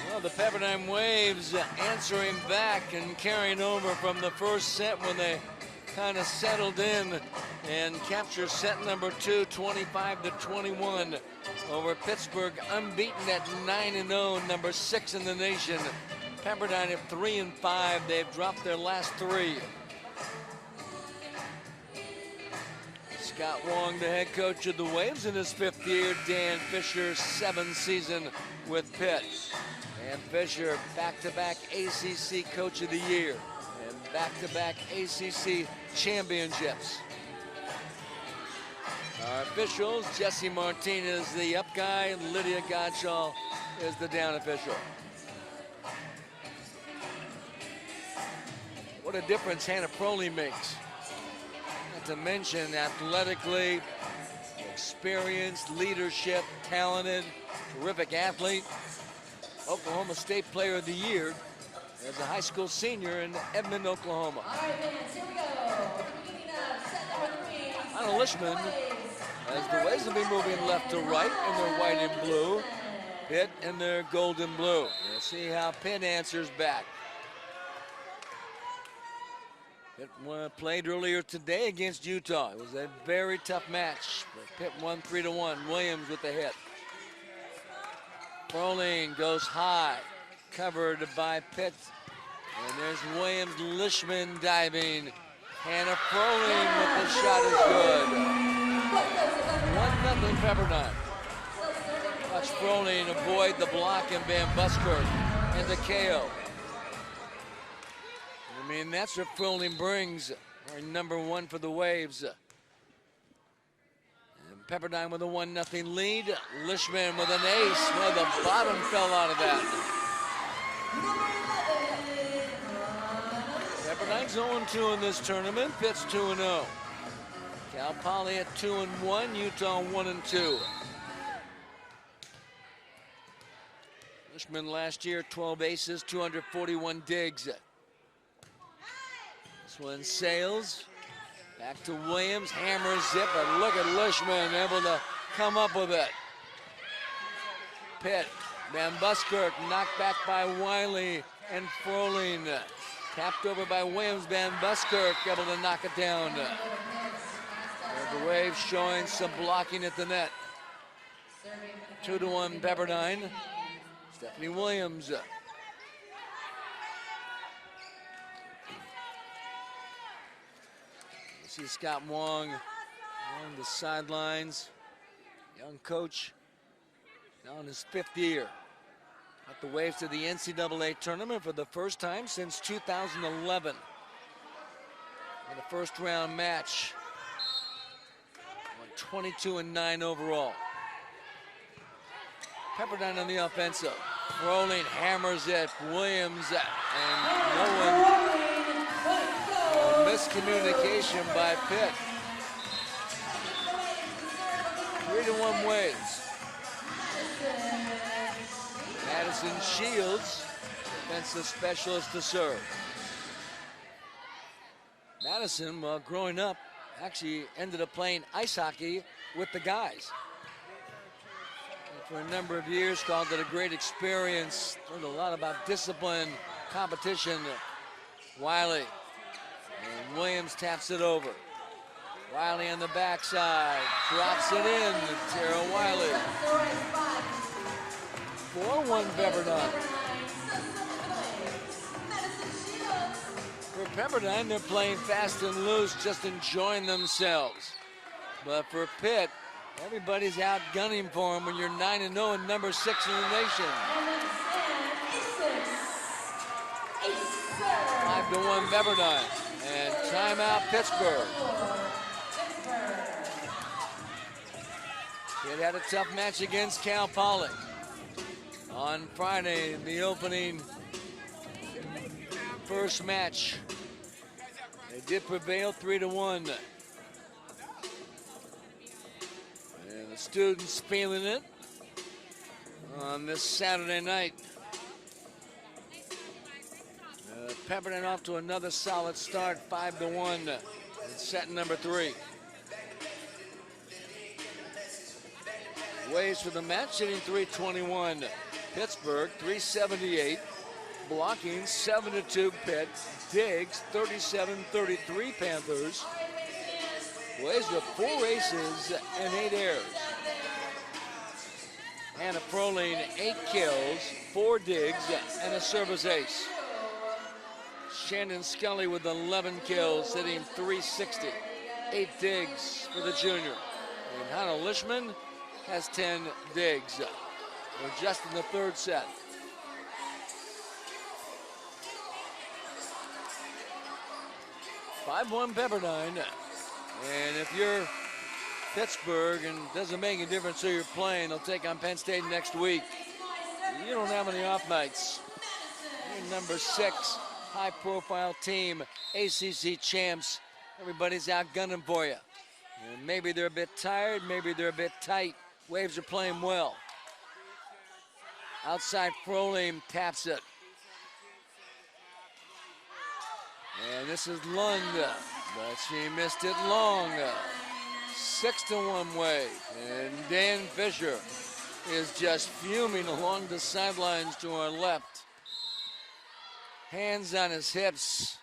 Well, the Pepperdine Waves answering back and carrying over from the first set when they kind of settled in and captured set number 2, 25-21 over Pittsburgh, unbeaten at 9-0, number 6 in the nation. Pepperdine at 3-5. They've dropped their last 3. Scott Wong, the head coach of the Waves in his 5th year. Dan Fisher, 7th season with Pitt. And Fisher, back-to-back ACC Coach of the Year and back-to-back ACC championships. Our officials, Jesse Martinez, the up guy, and Lydia Gottschall is the down official. What a difference Hannah Proley makes. Not to mention athletically, experienced, leadership, talented, terrific athlete. Oklahoma State Player of the Year as a high school senior in Edmond, Oklahoma. All right, fans, here we go. Beginning of set number 3. Anna Lishman, as the Waves will be moving left to right in their white and blue. Pitt in their gold and blue. We'll see how Pitt answers back. Pitt played earlier today against Utah. It was a very tough match, but Pitt won 3-1. Williams with the hit. Froling goes high, covered by Pitt. And there's Williams, Lishman diving. Hannah Froling with the shot is good. 1-0 Pepperdine. Watch Froling avoid the block and Van Buskirk and the KO. I mean, that's what Froling brings. Our number 1 for the Waves. Pepperdine with a 1-0 lead. Lishman with an ace. Well, the bottom fell out of that. Pepperdine's 0-2 in this tournament. Pitt's 2-0. Cal Poly at 2-1. Utah 1-2. Lishman last year, 12 aces, 241 digs. This one sails. Back to Williams, hammer zip, but look at Lishman able to come up with it. Pitt, Van Buskirk knocked back by Wiley and Froling. Tapped over by Williams, Van Buskirk able to knock it down. The Waves showing some blocking at the net. 2-1 Pepperdine. Stephanie Williams. See Scott Wong on the sidelines. Young coach, now in his 5th year. Got the Waves to the NCAA tournament for the first time since 2011. In the first round match, won 22-9 overall. Pepperdine on the offensive. Rolling, hammers it. Williams, and no one. Miscommunication by Pitt. 3-1 Waves. Madison Shields, defensive specialist to serve. Madison, growing up, actually ended up playing ice hockey with the guys. And for a number of years, called it a great experience. Learned a lot about discipline, competition. Wiley, and Williams taps it over. Wiley on the backside, drops it in. Tara Wiley. 4-1 Pepperdine. For Pepperdine, they're playing fast and loose, just enjoying themselves. But for Pitt, everybody's out gunning for them when you're 9-0 and number 6 in the nation. 5-1 Pepperdine. And timeout Pittsburgh. Pitt had a tough match against Cal Poly on Friday in the opening first match. They did prevail 3-1. And the students feeling it on this Saturday night. Pepperdine off to another solid start, 5-1 in set number 3. Waves for the match, hitting .321. Pittsburgh, .378. Blocking, 7-2 Pitt. Diggs, 37-33 Panthers. Waves with 4 aces and 8 errors. Hannah Froling, 8 kills, 4 digs, and a service ace. Shannon Scully with 11 kills, hitting .360. 8 digs for the junior. And Hannah Lishman has 10 digs. We're just in the 3rd set. .5-1 Pepperdine. And if you're Pittsburgh, and it doesn't make a difference who you're playing, they'll take on Penn State next week. You don't have any off nights. You're number 6, high-profile team, ACC champs. Everybody's out gunning for you. And maybe they're a bit tired, maybe they're a bit tight. Waves are playing well. Outside Froling taps it. And this is Lund, but she missed it long. 6-1 Wave. And Dan Fisher is just fuming along the sidelines to our left. Hands on his hips.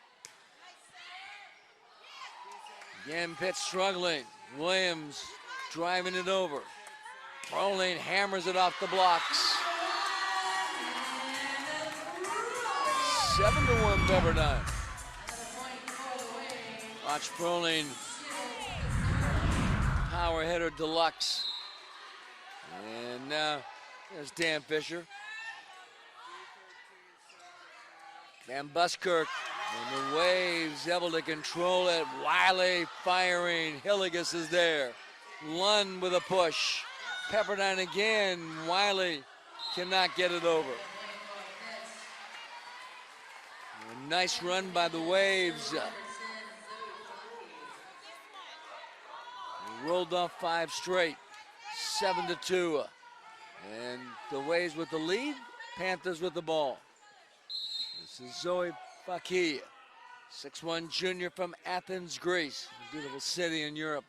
Again, Pitt struggling. Williams driving it over. Froling hammers it off the blocks. 7-1 Pepperdine. Watch Froling. Power hitter deluxe. And now there's Dan Fisher. Van Buskirk and the Waves able to control it. Wiley firing. Hilligus is there. Lund with a push. Pepperdine again. Wiley cannot get it over. A nice run by the Waves. Rolled off 5 straight. 7-2. And the Waves with the lead. Panthers with the ball. This is Zoe Faki, 6'1" junior from Athens, Greece. A beautiful city in Europe.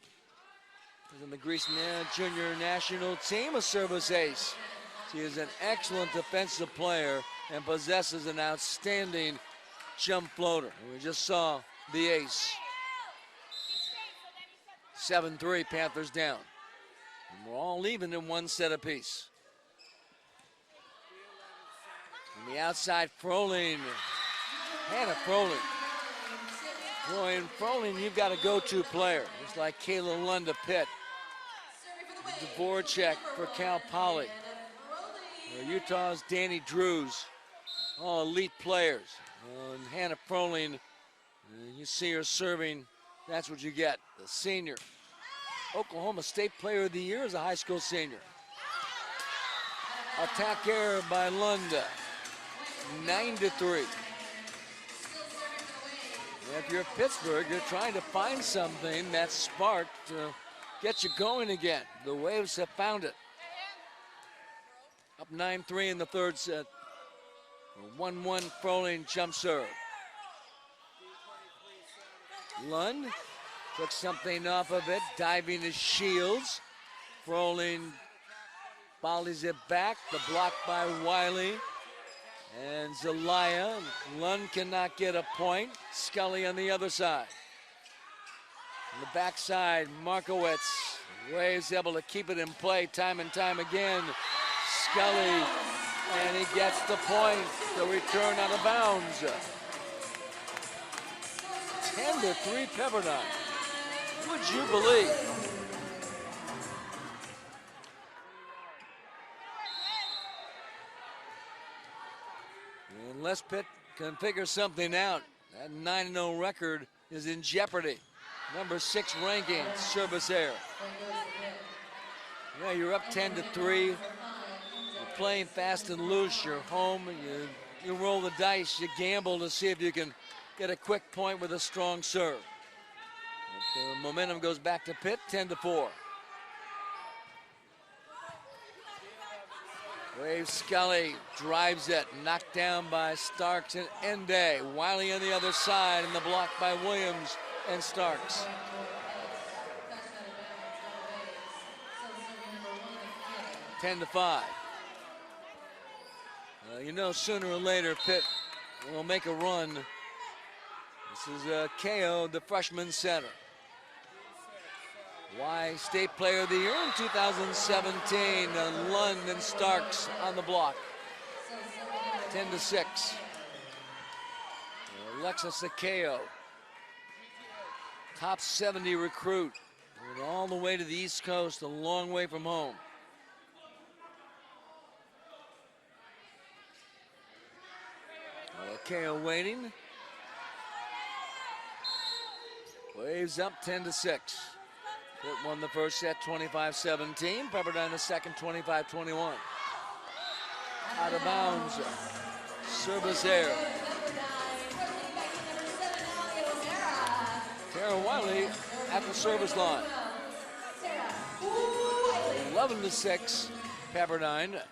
Is in the Greece junior national team, a service ace. She is an excellent defensive player and possesses an outstanding jump floater. And we just saw the ace. 7-3, Panthers down. And we're all even in 1 set apiece. On the outside, Froling. Hannah Froling. Boy, in Froling, you've got a go-to player. Just like Kayla Lund of Pitt. Dvorak for Cal Poly. Utah's Danny Drews. All elite players. And Hannah Froling, you see her serving, that's what you get. The senior. Oklahoma State Player of the Year as a high school senior. Attack error by Lund. 9-3. If you're Pittsburgh, you're trying to find something that spark to get you going again. The Waves have found it. Up 9-3 in the third set. 1-1 Froling jump serve. Lund took something off of it, diving to Shields. Froling volleys it back, the block by Wiley. And Zelaya. Lund cannot get a point. Scully on the other side. On the backside, Markowitz. Waves able to keep it in play time and time again. Scully, and he gets the point. The return out of bounds. 10-3 Pepperdine. Would you believe? Unless Pitt can figure something out, that 9-0 record is in jeopardy. Number 6 ranking, service error. Yeah, you're up 10-3. You're playing fast and loose. You're home. You roll the dice. You gamble to see if you can get a quick point with a strong serve. But the momentum goes back to Pitt, 10-4. Waves Scully drives it, knocked down by Starks and Ende. Wiley on the other side, and the block by Williams and Starks. Ten to 5. You know, sooner or later, Pitt will make a run. This is KO, the freshman center. Y State Player of the Year in 2017. Lund and Starks on the block. 10-6. Alexis Akeo, top 70 recruit. Went all the way to the East Coast, a long way from home. Akeo waiting. Waves up 10-6. Pitt won the first set 25-17. Pepperdine the second 25-21. Out of bounds. Service error. Tara Wiley at the service line. 11-6 Pepperdine. A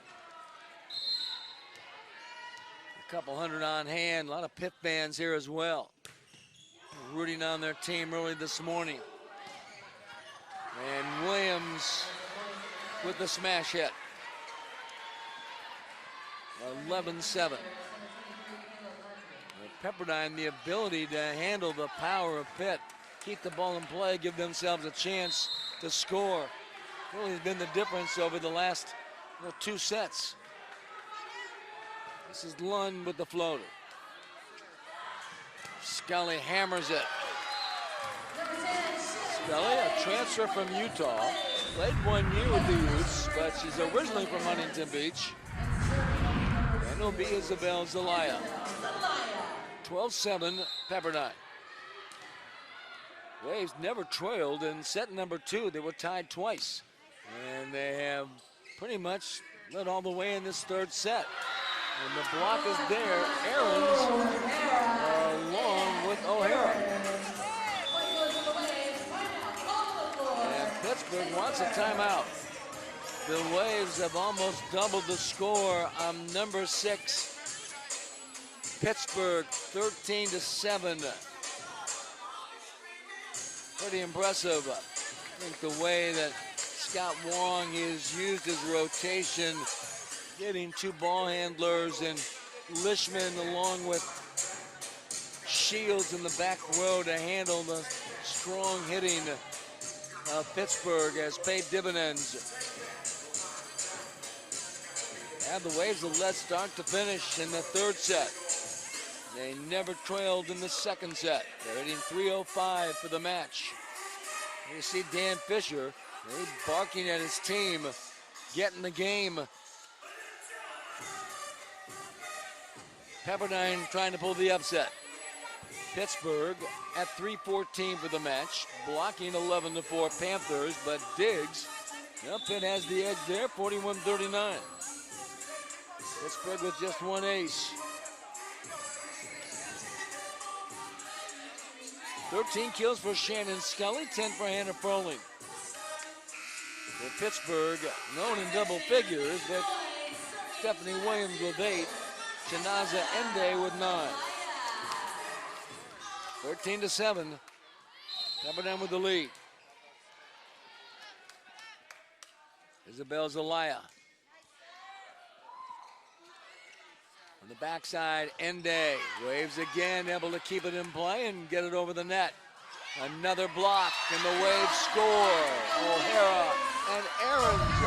couple hundred on hand. A lot of Pitt fans here as well. Rooting on their team early this morning. And Williams with the smash hit. 11-7. Pepperdine, the ability to handle the power of Pitt, keep the ball in play, give themselves a chance to score. Really has been the difference over the last 2 sets. This is Lund with the floater. Scully hammers it. Scully, a transfer from Utah, played 1 year with the Utes, but she's originally from Huntington Beach. And it'll be Isabel Zelaya. 12-7 Pepperdine. Waves never trailed in set number 2. They were tied twice. And they have pretty much led all the way in this third set. And the block is there. Aarons along with O'Hara. And Pittsburgh wants a timeout. The Waves have almost doubled the score on number 6. Pittsburgh 13-7. Pretty impressive. I think the way that Scott Wong has used his rotation, getting 2 ball handlers and Lishman along with Shields in the back row to handle the strong hitting of Pittsburgh has paid dividends. And the Waves have led start to finish in the third set. They never trailed in the second set. They're hitting .305 for the match. You see Dan Fisher, he's barking at his team, getting the game. Pepperdine trying to pull the upset. Pittsburgh at 3:14 for the match, blocking 11-4 Panthers, but Diggs, well, Pitt has the edge there, 41-39. Pittsburgh with just one ace. 13 kills for Shannon Scully, 10 for Hannah Froling. For Pittsburgh, known in double figures, but Stephanie Williams with 8, Shanaza Ende with 9. 13-7, Pepperdine with the lead. Isabel Zelaya. On the backside, Ende. Waves again, able to keep it in play and get it over the net. Another block, and the Waves score. O'Hara and Aarons.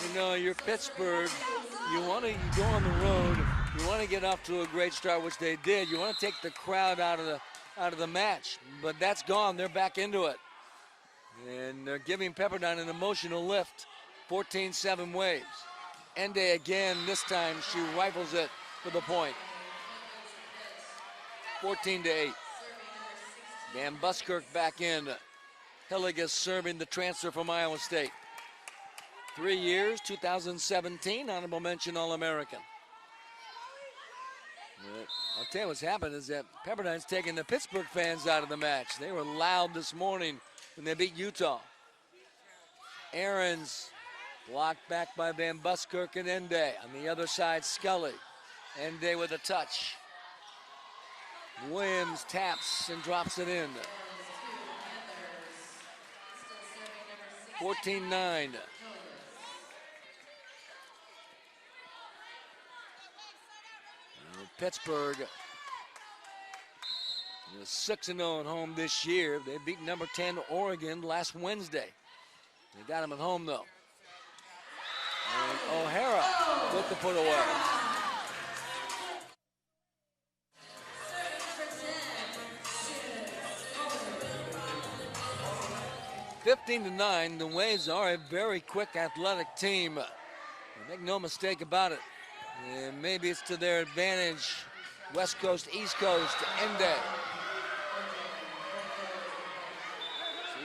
You know, you're Pittsburgh. You go on the road. You want to get off to a great start, which they did. You want to take the crowd out of the match, but that's gone. They're back into it, and they're giving Pepperdine an emotional lift. 14-7 Waves. Ende again. This time she rifles it for the point. 14-8. Van Buskirk back in. Hilligus serving the transfer from Iowa State. 3 years, 2017, honorable mention All-American. I'll tell you what's happened is that Pepperdine's taking the Pittsburgh fans out of the match. They were loud this morning when they beat Utah. Aarons blocked back by Van Buskirk and Ende. On the other side, Scully. Ende with a touch. Williams taps and drops it in. 14-9. Pittsburgh is 6-0 at home this year. They beat number 10 Oregon last Wednesday. They got them at home though. And O'Hara with the put away. 15-9, the Waves are a very quick athletic team. Make no mistake about it. And maybe it's to their advantage. West Coast, East Coast, Ende.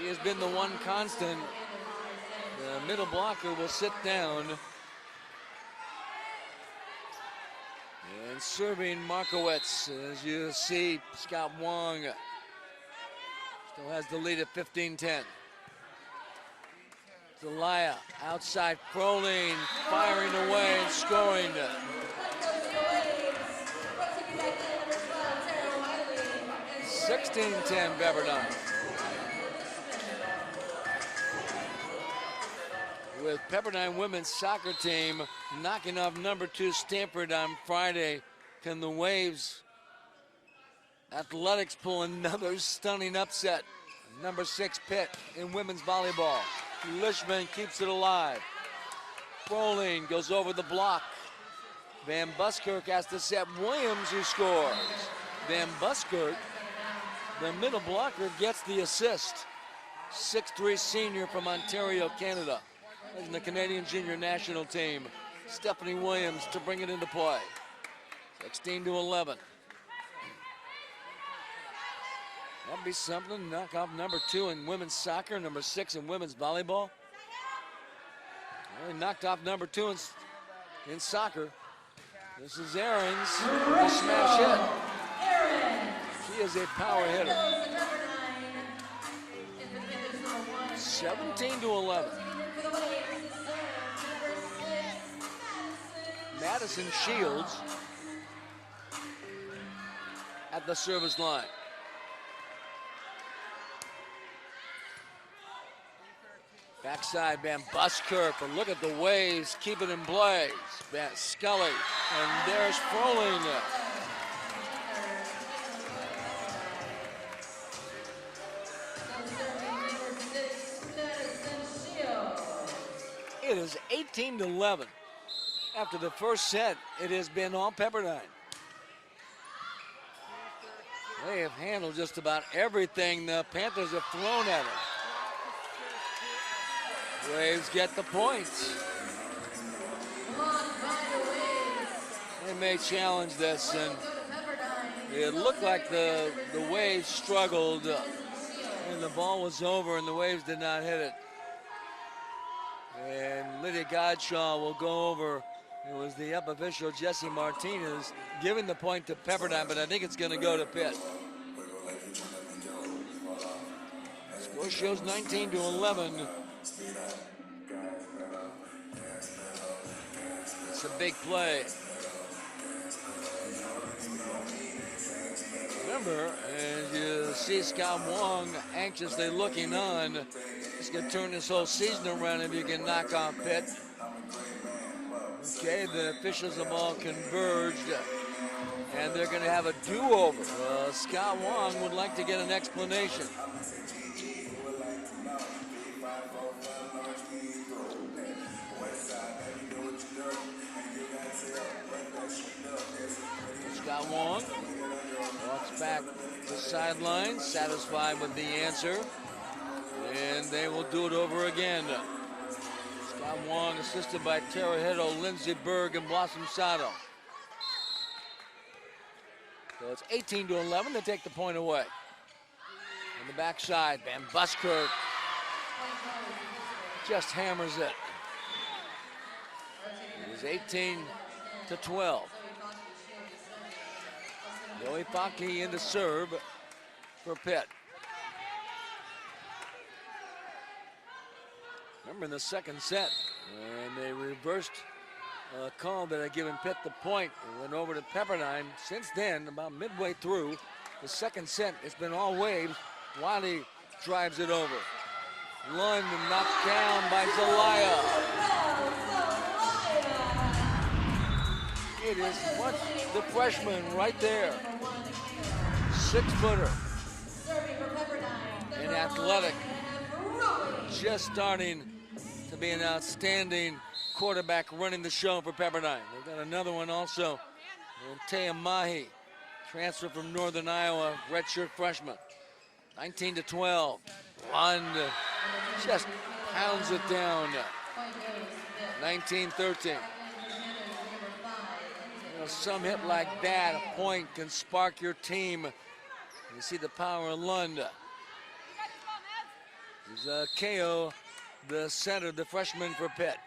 She has been the one constant. The middle blocker will sit down. And serving Markowitz, as you see, Scott Wong still has the lead at 15-10. Zelaya outside, Froling firing away and scoring. (16-10) Pepperdine. With Pepperdine women's soccer team knocking off number 2 Stanford on Friday, can the Waves Athletics pull another stunning upset? Number 6 Pitt in women's volleyball. Lishman keeps it alive. Froling goes over the block. Van Buskirk has to set Williams, who scores. Van Buskirk, the middle blocker, gets the assist. 6'3" senior from Ontario, Canada. In the Canadian junior national team. Stephanie Williams to bring it into play. 16-11. That'd be something. Knock off number 2 in women's soccer, number 6 in women's volleyball. Well, he knocked off number 2 in soccer. This is Aarons, the smash hit. She is a power hitter. 17-11. Madison Shields at the service line. Backside, Van Buskirk, but look at the Waves, keep it in play. Scully, and there's Froling. It is 18-11. After the first set, it has been all Pepperdine. They have handled just about everything the Panthers have thrown at them. Waves get the points. They may challenge this, and it looked like the Waves struggled, and the ball was over, and the Waves did not hit it. And Lydia Godshaw will go over. It was the up official, Jesse Martinez, giving the point to Pepperdine, but I think it's going to go to Pitt. Score shows 19-11. It's a big play. Remember, as you see Scott Wong anxiously looking on, he's going to turn this whole season around if you can knock off Pitt. Okay, the officials have all converged, and they're going to have a do-over. Scott Wong would like to get an explanation. Scott Wong walks back to the sideline, satisfied with the answer, and they will do it over again. Scott Wong assisted by Tara Hitto, Lindsey Berg, and Blossom Sato. So it's 18-11. They take the point away. On the backside, Van Buskirk just hammers it. It is 18-12. Joey Faki in to serve for Pitt. Remember in the second set, and they reversed a call that had given Pitt the point and went over to Pepperdine. Since then, about midway through the second set, it's been all Waves. Wiley drives it over. Lund knocked down by Zelaya. It is what the freshman right there. 6-footer. And athletic. Just starting to be an outstanding quarterback running the show for Pepperdine. They've got another one also. Taya Mahi, transfer from Northern Iowa, redshirt freshman. 19-12. Lund just pounds it down. 19-13. You know, some hit like that, a point can spark your team. You see the power of Lund. This is Ko, the center, the freshman for Pitt.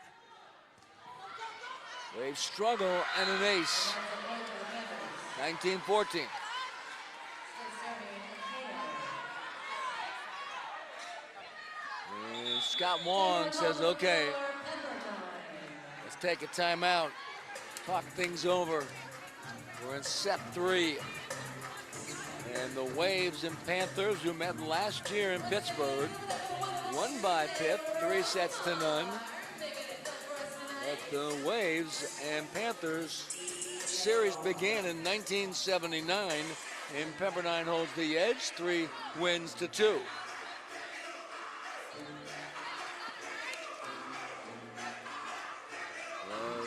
Waves struggle and an ace. 19-14. And Scott Wong says, okay, let's take a timeout, talk things over. We're in set 3. And the Waves and Panthers, who met last year in Pittsburgh, won by Pitt, 3-0. But the Waves and Panthers series began in 1979, and Pepperdine holds the edge, 3 wins to 2.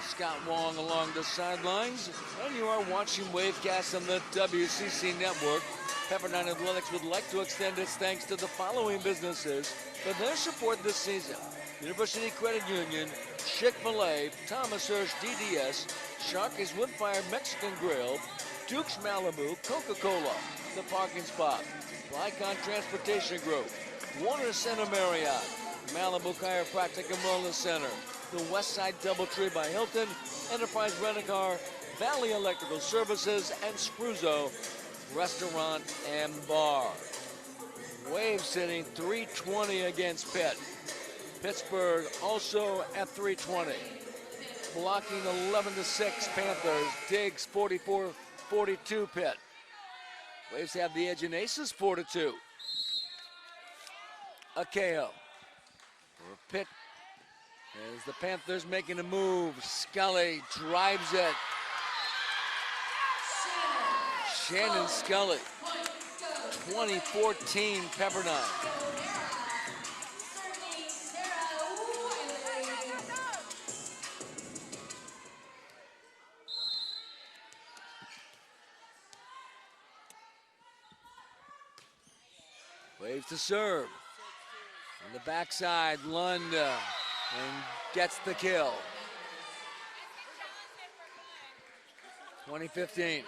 Scott Wong along the sidelines, and you are watching Wavecast on the WCC Network. Pepperdine Athletics would like to extend its thanks to the following businesses for their support this season: University Credit Union, Chick-fil-A, Thomas Hirsch DDS, Sharky's Woodfire Mexican Grill, Duke's Malibu, Coca-Cola, The Parking Spot, Lycon Transportation Group, Warner Center Marriott, Malibu Chiropractic and Wellness Center, the Westside Doubletree by Hilton, Enterprise Rent-A-Car, Valley Electrical Services, and Spruzzo Restaurant and Bar. Waves sitting 320 against Pitt. Pittsburgh also at 320. Blocking 11-6 Panthers. Diggs 44-42 Pitt. Waves have the edge in aces 4-2. Akeo for Pitt. As the Panthers making a move, Scully drives it. Shannon Scully, 2014 Pepperdine. Waves to serve. On the backside, Lund and gets the kill. 20-15. This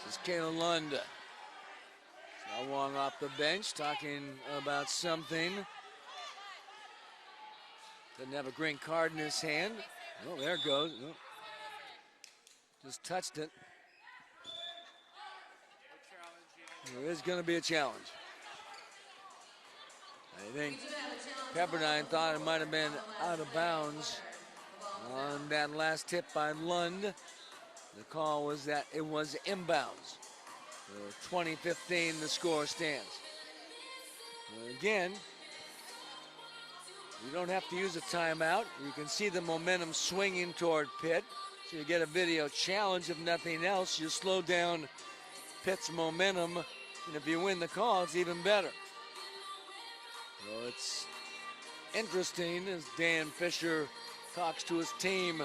is Kayla Lund. Now Wong off the bench talking about something. Doesn't have a green card in his hand. Oh, there it goes. Oh. Just touched it. There is going to be a challenge. I think Pepperdine thought it might have been out of bounds on that last tip by Lund. The call was that it was inbounds. 20-15, the score stands. Again, you don't have to use a timeout. You can see the momentum swinging toward Pitt. So you get a video challenge. If nothing else, you slow down Pitt's momentum. And if you win the call, it's even better. So it's interesting as Dan Fisher talks to his team.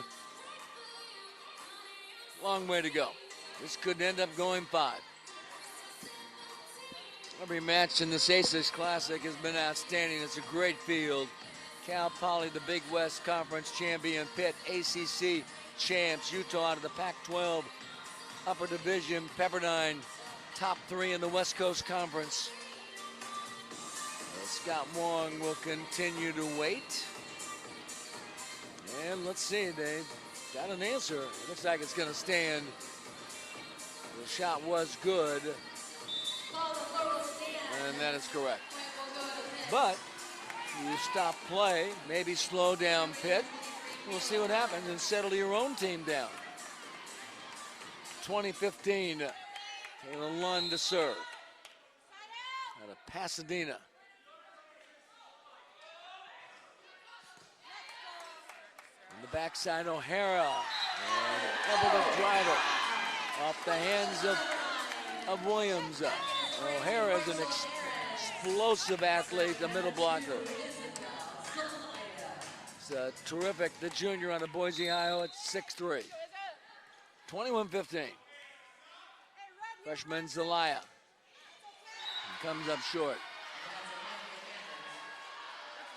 Long way to go. This could end up going 5. Every match in this Aces Classic has been outstanding. It's a great field. Cal Poly, the Big West Conference champion. Pitt, ACC champs. Utah out of the Pac-12 upper division. Pepperdine, top 3 in the West Coast Conference. Scott Wong will continue to wait. And let's see, they've got an answer. It looks like it's going to stand. The shot was good. And that is correct. But you stop play, maybe slow down Pitt. We'll see what happens and settle your own team down. 20-15, Kayla Lund to serve. Out of Pasadena. On the backside, O'Hara. And able to drive it off the hands of Williams. O'Hara is an explosive athlete, the middle blocker. It's terrific, the junior on the Boise, Iowa at 6'3". 21-15. Freshman Zelaya. Comes up short.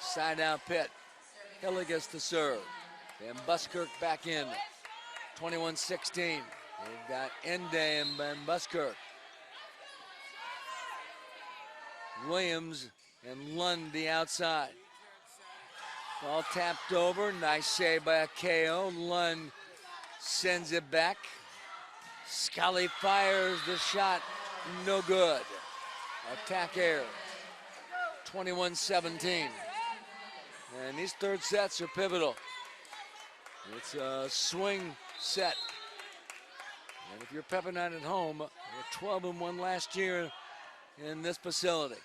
Side out Pitt. Hilligas to serve. Van Buskirk back in. 21-16. They've got Ende and Van Buskirk. Williams and Lund the outside. Ball tapped over. Nice save by Akeo. Lund sends it back. Scully fires the shot. No good. Attack air. 21-17. And these third sets are pivotal. It's a swing set. And if you're Pepperdine at home, you're 12-1 last year in this facility.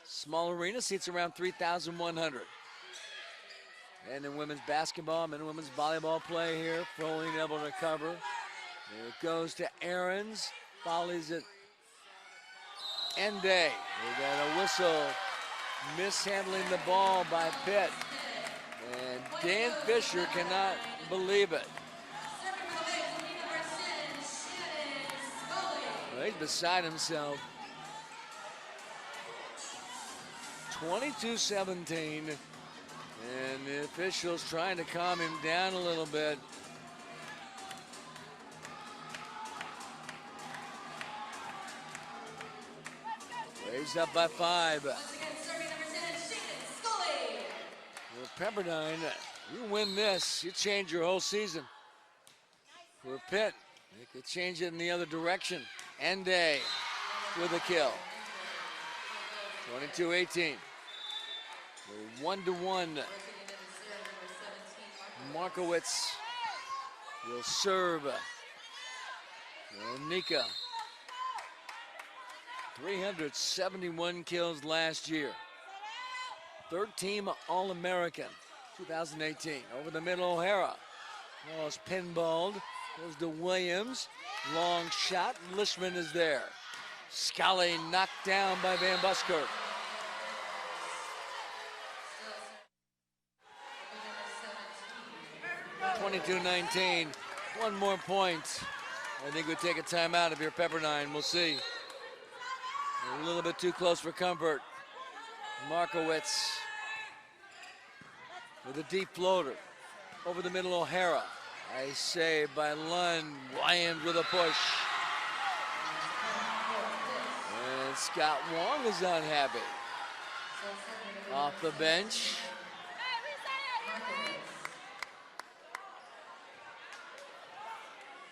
Small arena, seats around 3,100. And in women's basketball, men and women's volleyball play here. Froling able to cover. There it goes to Aarons. Volleys it. Ende. They got a whistle. Mishandling the ball by Pitt. And Dan Fisher cannot believe it. Well, he's beside himself. 22-17. And the officials trying to calm him down a little bit. Waves up by 5. Pepperdine, you win this, you change your whole season. For Pitt, they could change it in the other direction. Ende with a kill. 22-18. 1-1. Markowitz will serve. Nika. 371 kills last year. Third team All-American, 2018. Over the middle, O'Hara. Almost pinballed. Goes to Williams. Long shot. Lishman is there. Scully knocked down by Van Buskirk. (22-19). One more point. I think we'll take a timeout if you're Pepperdine. We'll see. A little bit too close for comfort. Markowitz with a deep floater. Over the middle, O'Hara. Nice save by Lund. Williams with a push. And Scott Wong is unhappy. Off the bench.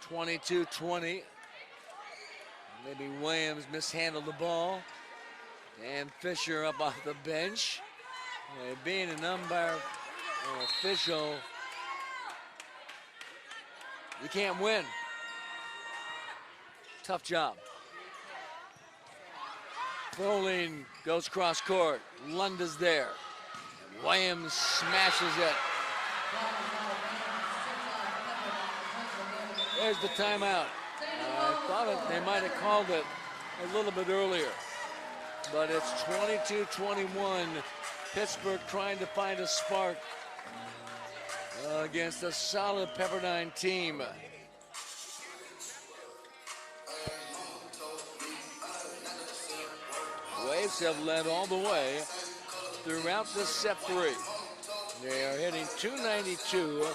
(22-20). Maybe Williams mishandled the ball. And Fisher up off the bench. Being an umpire or official, you can't win. Tough job. Froling goes cross court. Lund is there. Williams smashes it. There's the timeout. I thought they might have called it a little bit earlier. But it's 22-21. Pittsburgh trying to find a spark against a solid Pepperdine team. Waves have led all the way throughout this set three. They are hitting 292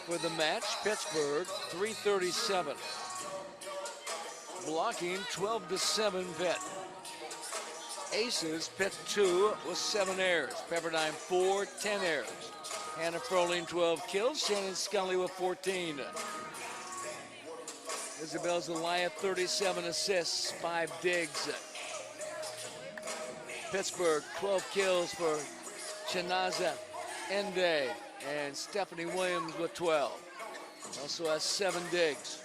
for the match. Pittsburgh 337. Blocking 12-7 Pitt. Aces, Pitt 2 with 7 errors. Pepperdine 4, 10 errors. Hannah Froling 12 kills. Shannon Scully with 14. Isabel Zelaya 37 assists, 5 digs. Pittsburgh 12 kills for Chinaza Ende and Stephanie Williams with 12. Also has 7 digs.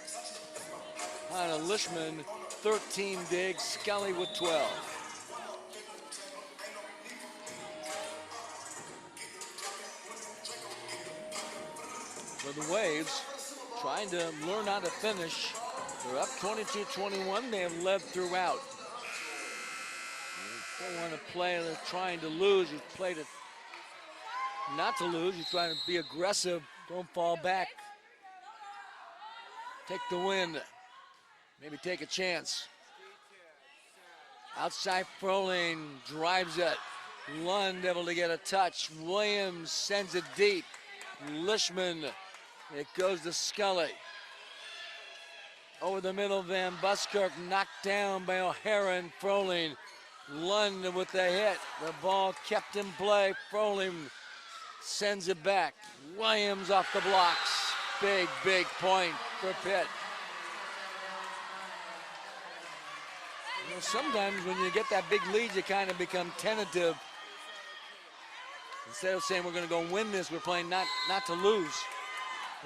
Hannah Lishman 13 digs, Scully with 12. For the Waves, trying to learn how to finish. They're up 22-21. They have led throughout. You don't want to play, they're trying to lose. You play to not to lose. You're trying to be aggressive. Don't fall back. Take the win. Maybe take a chance. Outside Froling drives it. Lund able to get a touch. Williams sends it deep. Lishman. It goes to Scully. Over the middle, Van Buskirk knocked down by O'Hara and Froling. Lund with the hit. The ball kept in play. Froling sends it back. Williams off the blocks. Big, big point for Pitt. You know, sometimes when you get that big lead, you kind of become tentative. Instead of saying we're going to go win this, we're playing not to lose.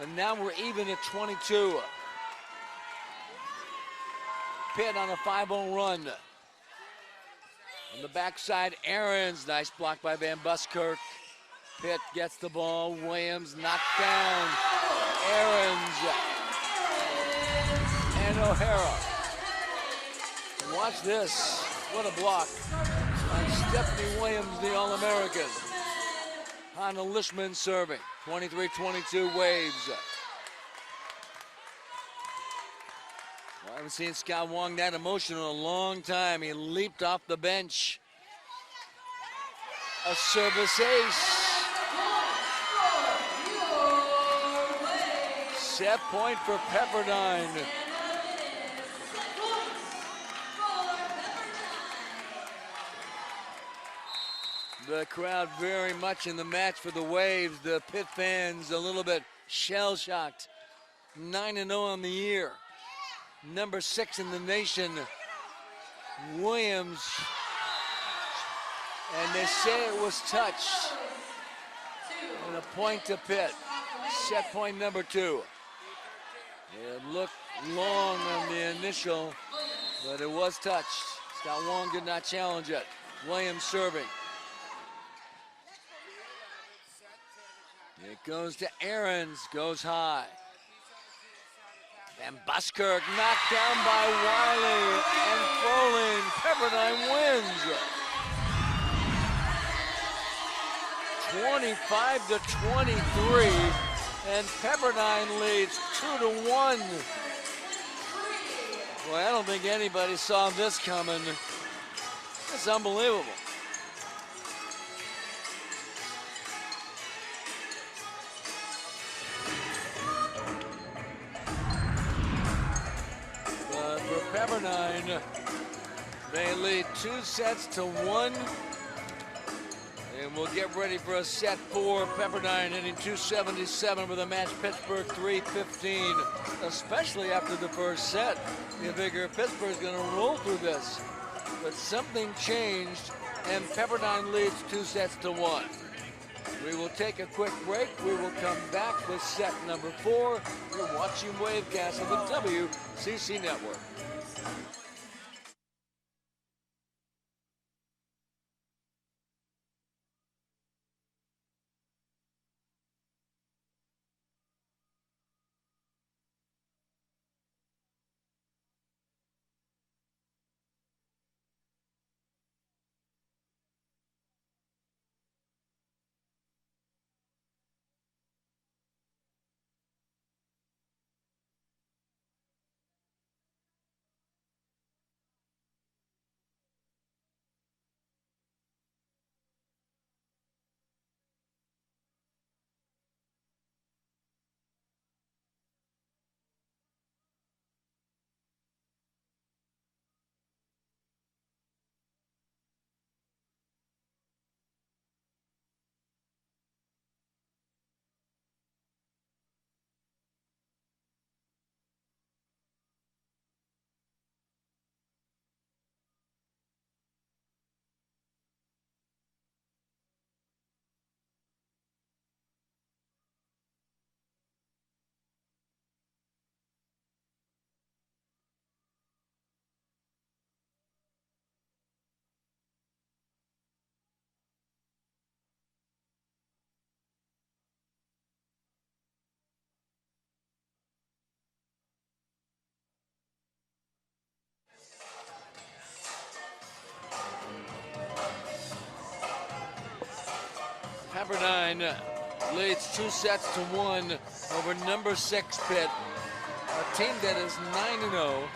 And now we're even at 22. Pitt on a 5-0 run. On the backside, Aarons, nice block by Van Buskirk. Pitt gets the ball, Williams knocked down. Aarons and O'Hara. Watch this, what a block on Stephanie Williams, the All-American. Hannah Lishman serving, 23-22 Waves. Well, I haven't seen Scott Wong that emotional in a long time. He leaped off the bench. A service ace. Set point for Pepperdine. The crowd very much in the match for the Waves. The Pitt fans a little bit shell-shocked. 9-0 on the year. Number 6 in the nation. Williams. And they say it was touched. And a point to Pitt. Set point number 2. It looked long on the initial, but it was touched. Scott Wong did not challenge it. Williams serving. It goes to Aarons, goes high. Van Buskirk knocked down by Wiley and Froling. Pepperdine wins. 25-23, and Pepperdine leads 2-1. Boy, I don't think anybody saw this coming. It's unbelievable. But for Pepperdine, they lead 2-1. And we'll get ready for a set 4. Pepperdine hitting 277 with a match Pittsburgh 315. Especially after the first set. You figure Pittsburgh's going to roll through this. But something changed, and Pepperdine leads 2-1. We will take a quick break. We will come back with set number 4. You're watching Wavecast of the WCC Network. Pepperdine leads 2-1 over number 6 Pitt, a team that is 9-0,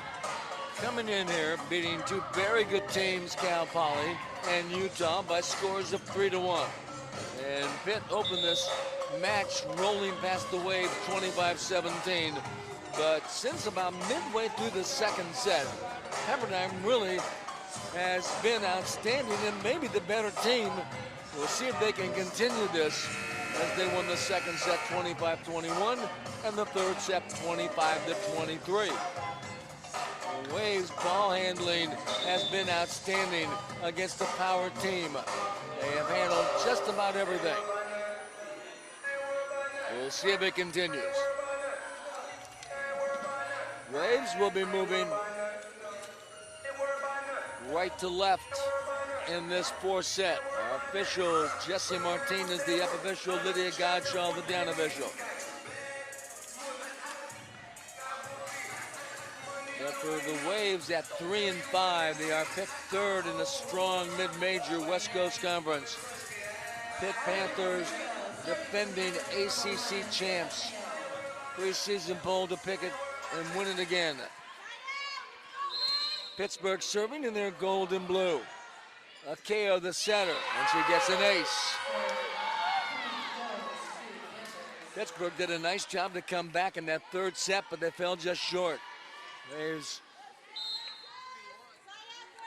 coming in here beating two very good teams, Cal Poly and Utah, by scores of 3-1. And Pitt opened this match rolling past the Waves 25-17, but since about midway through the second set, Pepperdine really has been outstanding and maybe the better team. We'll see if they can continue this as they won the second set 25-21 and the third set 25-23. The Waves' ball handling has been outstanding against the power team. They have handled just about everything. We'll see if it continues. Waves will be moving right to left in this fourth set. Our officials, Jesse Martinez, the up official, Lydia Godshaw, the down official. But for the Waves at 3-5, they are picked third in a strong mid-major West Coast Conference. Pitt Panthers, defending ACC champs. Preseason poll to pick it and win it again. Pittsburgh serving in their gold and blue. Akeo, the setter, and she gets an ace. Pittsburgh did a nice job to come back in that third set, but they fell just short. Waves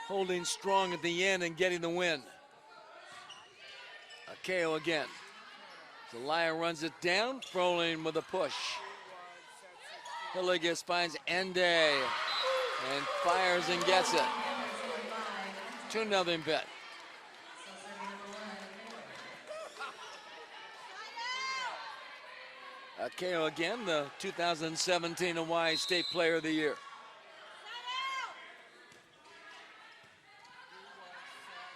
holding strong at the end and getting the win. Akeo again. Zelaya runs it down, Froling with a push. Hilligus finds Ende and fires and gets it. 2-0 Pitt. Akeo again, the 2017 Hawaii State Player of the Year.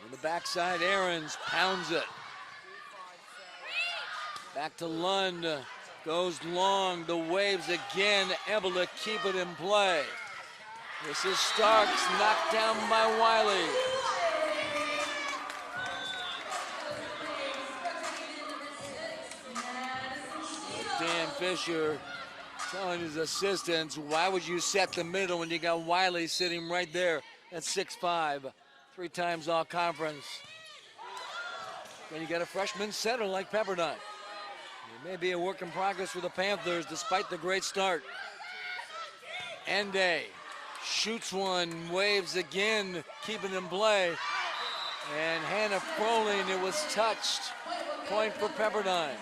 On the backside, Aarons pounds it. Back to Lund, goes long. The Waves again able to keep it in play. This is Starks, knocked down by Wiley. Dan Fisher telling his assistants, why would you set the middle when you got Wiley sitting right there at 6'5"? 3 times all conference. Then you got a freshman setter like Pepperdine. It may be a work in progress for the Panthers despite the great start. Ende shoots one, Waves again, keeping in play. And Hannah Froling, it was touched. Point for Pepperdine.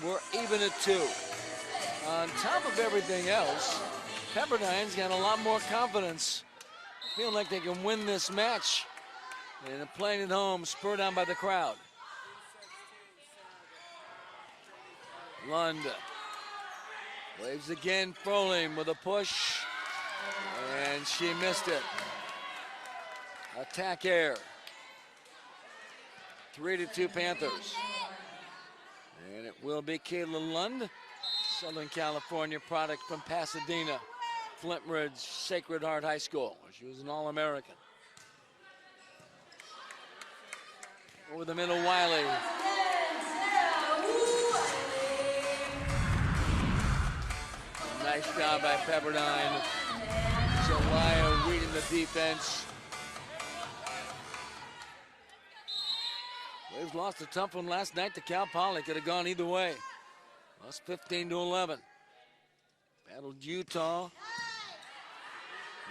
We're even at 2. On top of everything else, Pepperdine's got a lot more confidence. Feeling like they can win this match. And they're playing at home, spurred on by the crowd. Lund. Waves again, Froling with a push. And she missed it. Attack air. 3-2 Panthers. And it will be Kayla Lund, Southern California product from Pasadena, Flint Ridge Sacred Heart High School. She was an All-American. Over the middle, Wiley. Nice job by Pepperdine. Zelaya reading the defense. Waves lost a tough one last night to Cal Poly. Could have gone either way. Lost 15-11. Battled Utah.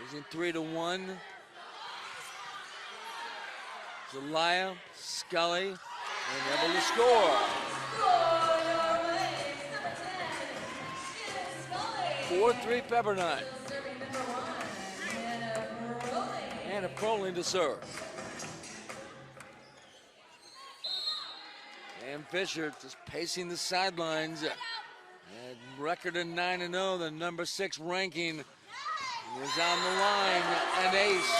Losing 3-1. Zelaya, Scully, and able to score. 4-3 Pepperdine. And a Froling to serve. And Fisher just pacing the sidelines. And record of 9-0, the number 6 ranking is on the line. An ace.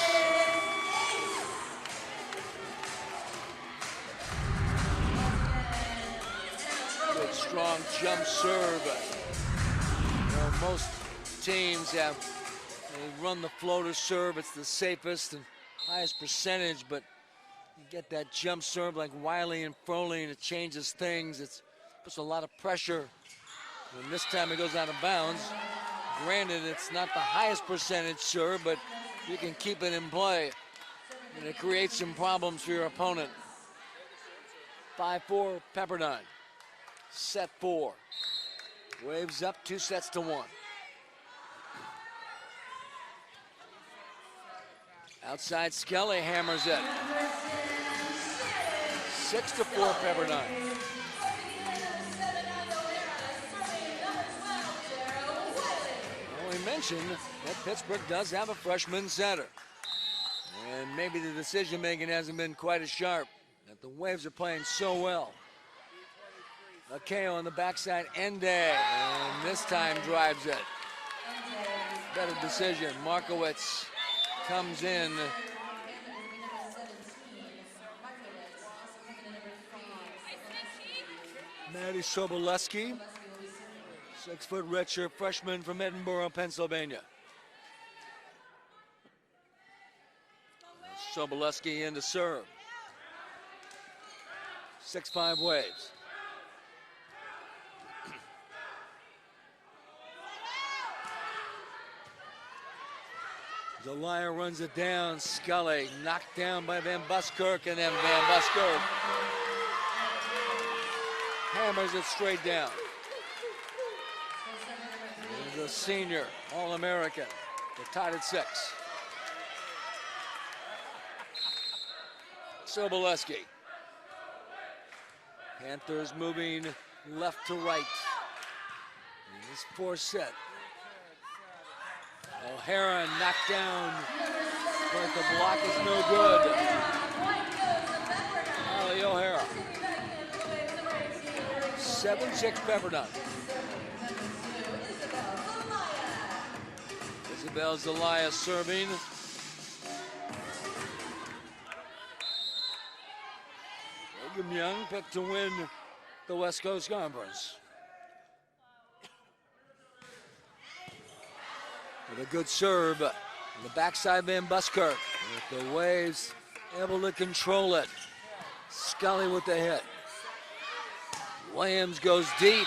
Good strong jump serve. You know, most teams they run the floater serve. It's the safest and highest percentage, but you get that jump serve like Wiley and Froling, it changes things. It puts a lot of pressure. And this time it goes out of bounds. Granted, it's not the highest percentage serve, but you can keep it in play. And it creates some problems for your opponent. 5-4 Pepperdine. Set 4. Waves up 2-1. Outside Skelly hammers it. 6-4 Pepperdine. Well, we mentioned that Pittsburgh does have a freshman center. And maybe the decision making hasn't been quite as sharp. That the Waves are playing so well. Akeo on the backside, Ende, and this time drives it. Better decision. Markowitz comes in. Maddie Soboleski, 6-foot redshirt freshman from Edinburgh, Pennsylvania. Soboleski in to serve. 6-5 Waves. Zelaya runs it down. Scully knocked down by Van Buskirk, and then Van Buskirk hammers it straight down. The senior All-American. They're tied at 6. Soboleski. Panthers moving left to right in this 4th set. O'Hara knocked down, but the block is no good. Holly O'Hara. 7-6 Pepperdine. Isabel Zelaya serving. Brigham Young picked to win the West Coast Conference. With a good serve on the backside, Van Buskirk. With the Waves able to control it. Scully with the hit. Williams goes deep.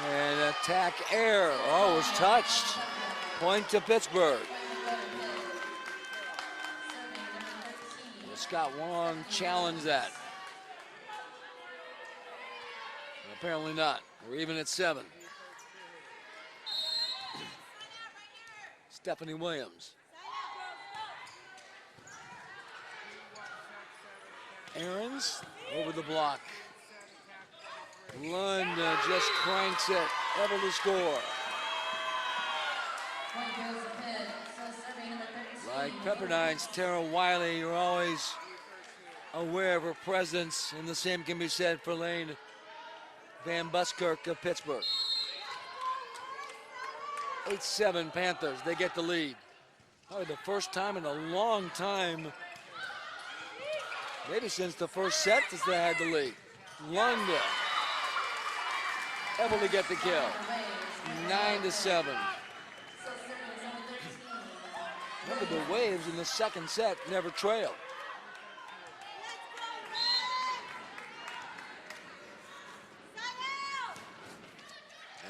And attack air. Oh, it was touched. Point to Pittsburgh. Scott Wong challenged that. Apparently not. We're even at 7. Stephanie Williams. Aarons over the block. Lund just cranks it. Able to score. Like Pepperdine's Tara Wiley, you're always aware of her presence, and the same can be said for Lane Van Buskirk of Pittsburgh. 8-7 Panthers, they get the lead. Probably the first time in a long time, maybe since the first set, that they had the lead. Lund able to get the kill. 9-7. Remember, the Waves in the second set never trailed.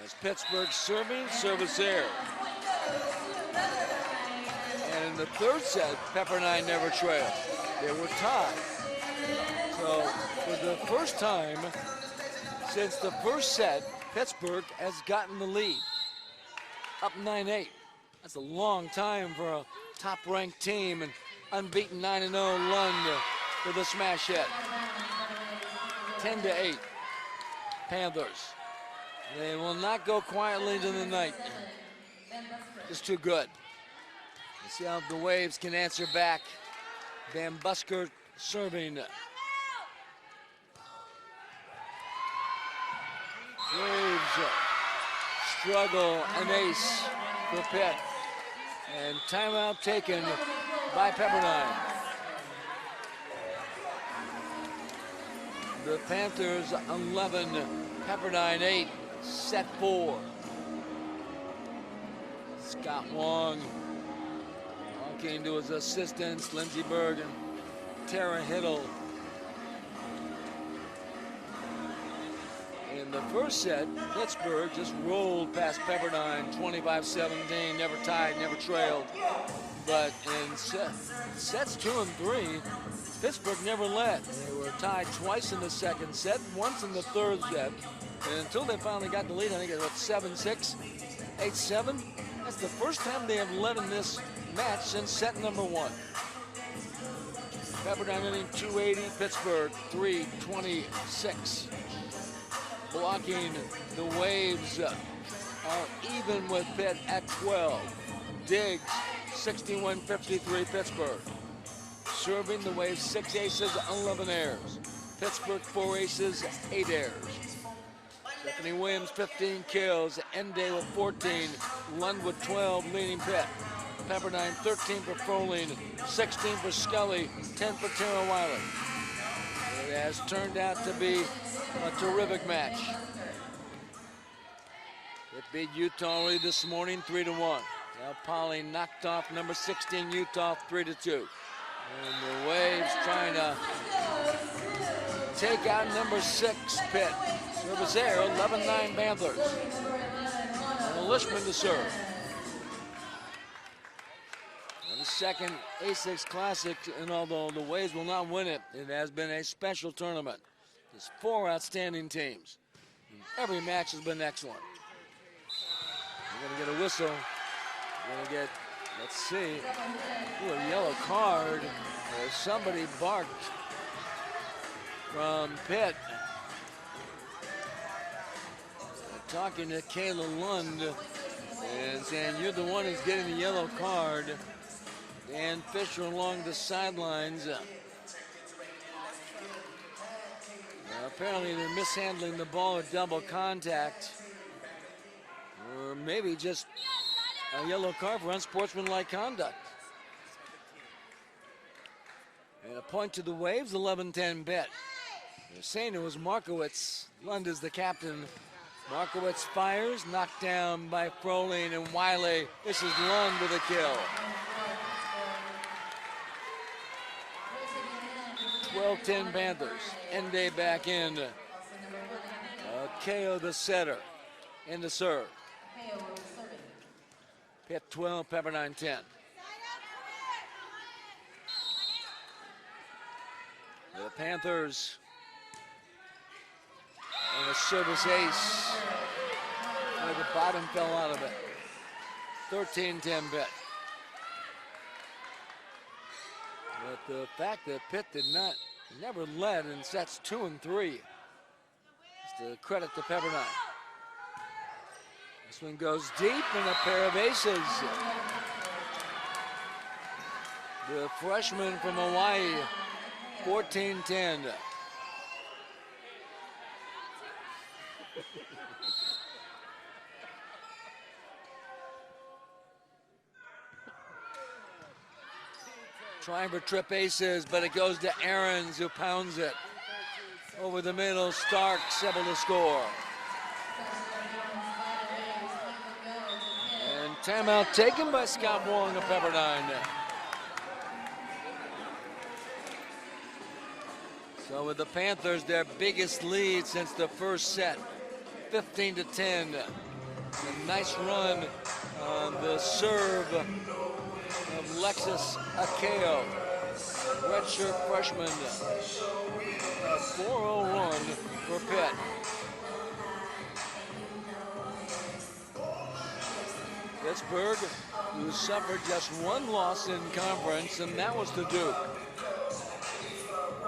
As Pittsburgh serving, service error. And in the third set, Pepperdine never trailed. They were tied. So for the first time since the first set, Pittsburgh has gotten the lead. Up 9-8. That's a long time for a top-ranked team, and unbeaten 9-0 Lund with a smash hit. 10-8 Panthers. They will not go quietly into the night. Just too good. Let's see how the Waves can answer back. Van Buskirk serving. Waves struggle, an ace for Pitt. And timeout taken by Pepperdine. The Panthers 11, Pepperdine 8, set 4. Scott Wong walking to his assistants, Lindsey Berg and Tara Hiddle. In the first set, Pittsburgh just rolled past Pepperdine 25-17, never tied, never trailed. But in sets 2 and 3, Pittsburgh never led. They were tied twice in the second set, once in the third set. And until they finally got the lead, I think it was 7-6, 8-7. That's the first time they have led in this match since set number 1. Pepperdine hitting 280, Pittsburgh 326. Blocking the Waves are even with Pitt at 12. Diggs 61-53 Pittsburgh. Serving the Waves 6 aces, 11 errors. Pittsburgh 4 aces, 8 errors. Stephanie Williams 15 kills, Ende with 14, Lund with 12 leading Pitt. Pepperdine 13 for Froling, 16 for Scully, 10 for Tara Wiley. It has turned out to be a terrific match. It beat Utah early this morning 3-1. Now Polly knocked off number 16 Utah 3-2. And the Waves trying to take out number 6 Pitt. Service error, 11-9 Panthers. And Lishman to serve. The second A6 Classic, and although the Waves will not win it, it has been a special tournament. There's 4 outstanding teams. Every match has been excellent. We're going to get a whistle. We're going to get, let's see, a yellow card. Somebody barked from Pitt. Talking to Kayla Lund and saying, you're the one who's getting the yellow card. Dan Fisher along the sidelines. Apparently they're mishandling the ball at double contact. Or maybe just a yellow card for unsportsmanlike conduct. And a point to the Waves, 11-10 Pitt. They're saying it was Markowitz. Lund is the captain. Markowitz fires, knocked down by Froling and Wiley. This is Lund with a kill. 12-10 Panthers. Ende back in. KO the setter. In the serve. Pitt 12, Pepperdine 10. The Panthers. And a service ace. Where the bottom fell out of it. 13-10 Pitt. But the fact that Pitt never led in sets 2 and 3 is to credit to Pepperdine. This one goes deep and a pair of aces. The freshman from Hawaii, 14-10. Trying for trip aces, but it goes to Aarons, who pounds it. Over the middle, Starks able to score. And timeout taken by Scott Wong of Pepperdine. So with the Panthers, their biggest lead since the first set, 15-10. A nice run on the serve of Lexus Akeo, redshirt freshman. A 4-0 run for Pitt. Pittsburgh, who suffered just one loss in conference, and that was to Duke.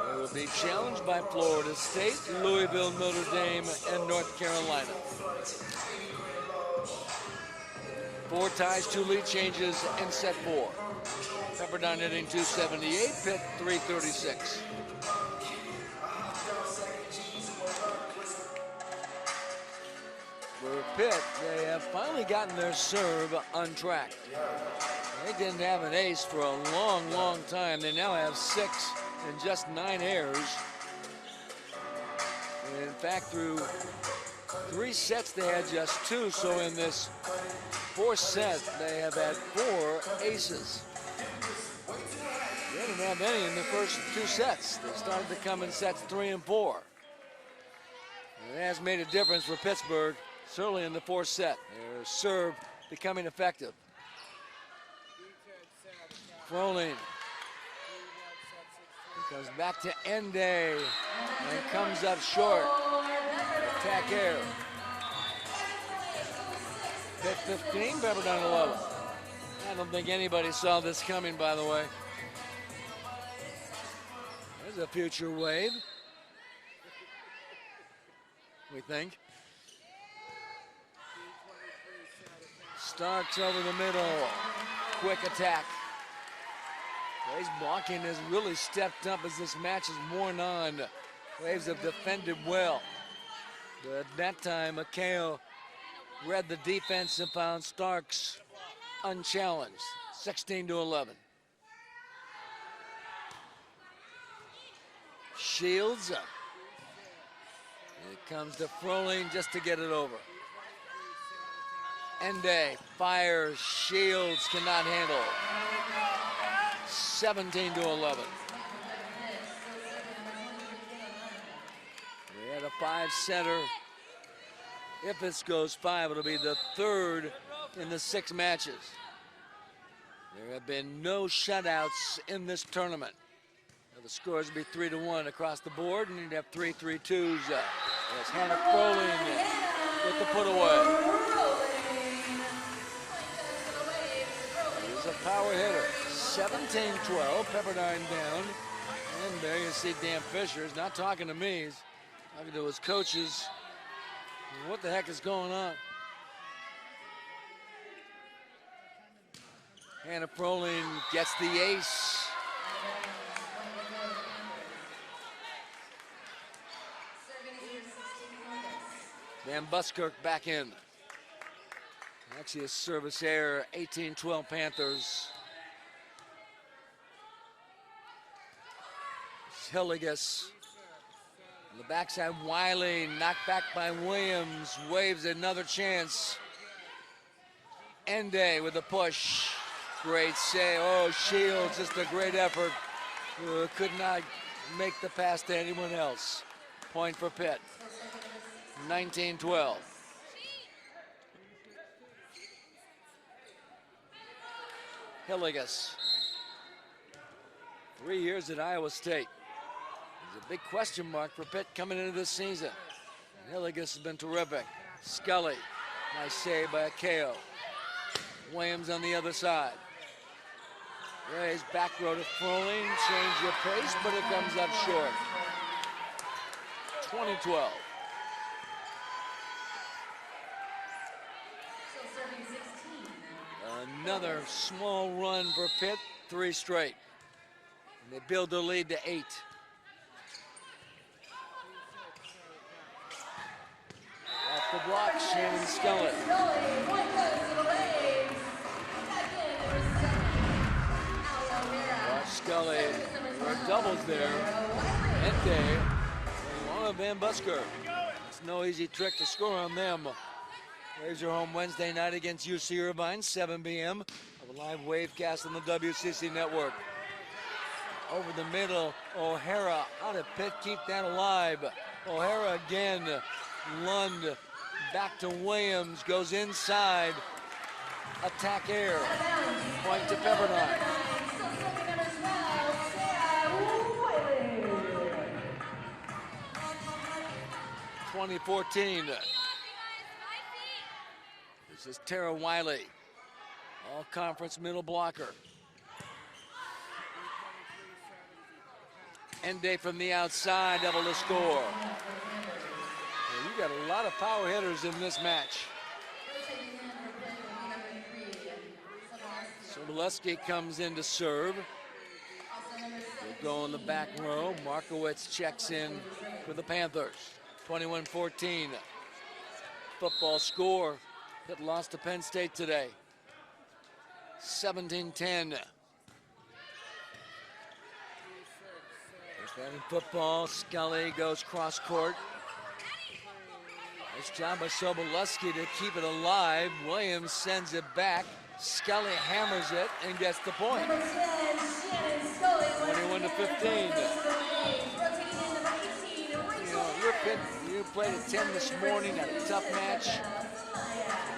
They will be challenged by Florida State, Louisville, Notre Dame, and North Carolina. 4 ties, 2 lead changes in set 4. Pepperdine hitting 278, Pitt 336. For Pitt, they have finally gotten their serve on track. They didn't have an ace for a long, long time. They now have 6 and just 9 errors. And in fact, through 3 sets, they had just 2. So in this 4th set, they have had 4 aces. They didn't have any in the first 2 sets. They started to come in sets 3 and 4. And it has made a difference for Pittsburgh, certainly in the 4th set. Their serve becoming effective. Froling goes back to Ende and comes up short. Attack air. Pitt 15, Pepperdine 11. I don't think anybody saw this coming, by the way. There's a future wave, we think. Starks over the middle. Quick attack. Waves blocking has really stepped up as this match has worn on. Waves have defended well. But that time, Akeo read the defense and found Starks unchallenged. 16-11. Shields. It comes to Froling just to get it over. Ende fires. Shields cannot handle. 17-11. We had a 5-setter. If this goes 5, it'll be the 3rd in the 6 matches. There have been no shutouts in this tournament. Now the scores would be 3-1 across the board, and you'd have 3-3-2s. As Hannah Froling with the put away. He's a power hitter. 17-12, Pepperdine down. And there you see Dan Fisher. He's not talking to me. He's talking to his coaches. What the heck is going on? Hannah Froling gets the ace. Van Buskirk back in. Actually a service error, 18-12 Panthers. Hilligus. On the backside, Wiley, knocked back by Williams. Waves another chance. Ende with a push. Great save. Oh, Shields, just a great effort. Could not make the pass to anyone else. Point for Pitt. 19-12. Hilligus. 3 years at Iowa State. There's a big question mark for Pitt coming into this season. Hilligus has been terrific. Scully, nice save by Akeo. Williams on the other side. Ray's back row to Froling, change your pace, but it comes up short. 20-12. Another small run for Pitt, 3 straight. And they build their lead to 8. Off the block, Shannon Scully. Scully, there are doubles there. Ente, one of Van Busker. It's no easy trick to score on them. Waves are home Wednesday night against UC Irvine, 7 p.m. of a live wavecast on the WCC Network. Over the middle, O'Hara. How did Pitt keep that alive? O'Hara again. Lund back to Williams, goes inside. Attack air. Point to Pepperdine. 2014. This is Tara Wiley, all-conference middle blocker. Ende from the outside, able to score. Well, you got a lot of power hitters in this match. Sobolewski comes in to serve. We'll go in the back row. Markowitz checks in for the Panthers. 21-14. Football score. Pitt lost to Penn State today. 17-10. In football, Scully goes cross court. Nice job by Sobolewski to keep it alive. Williams sends it back. Scully hammers it and gets the point. 21-15. You played at 10 this morning, had a tough match.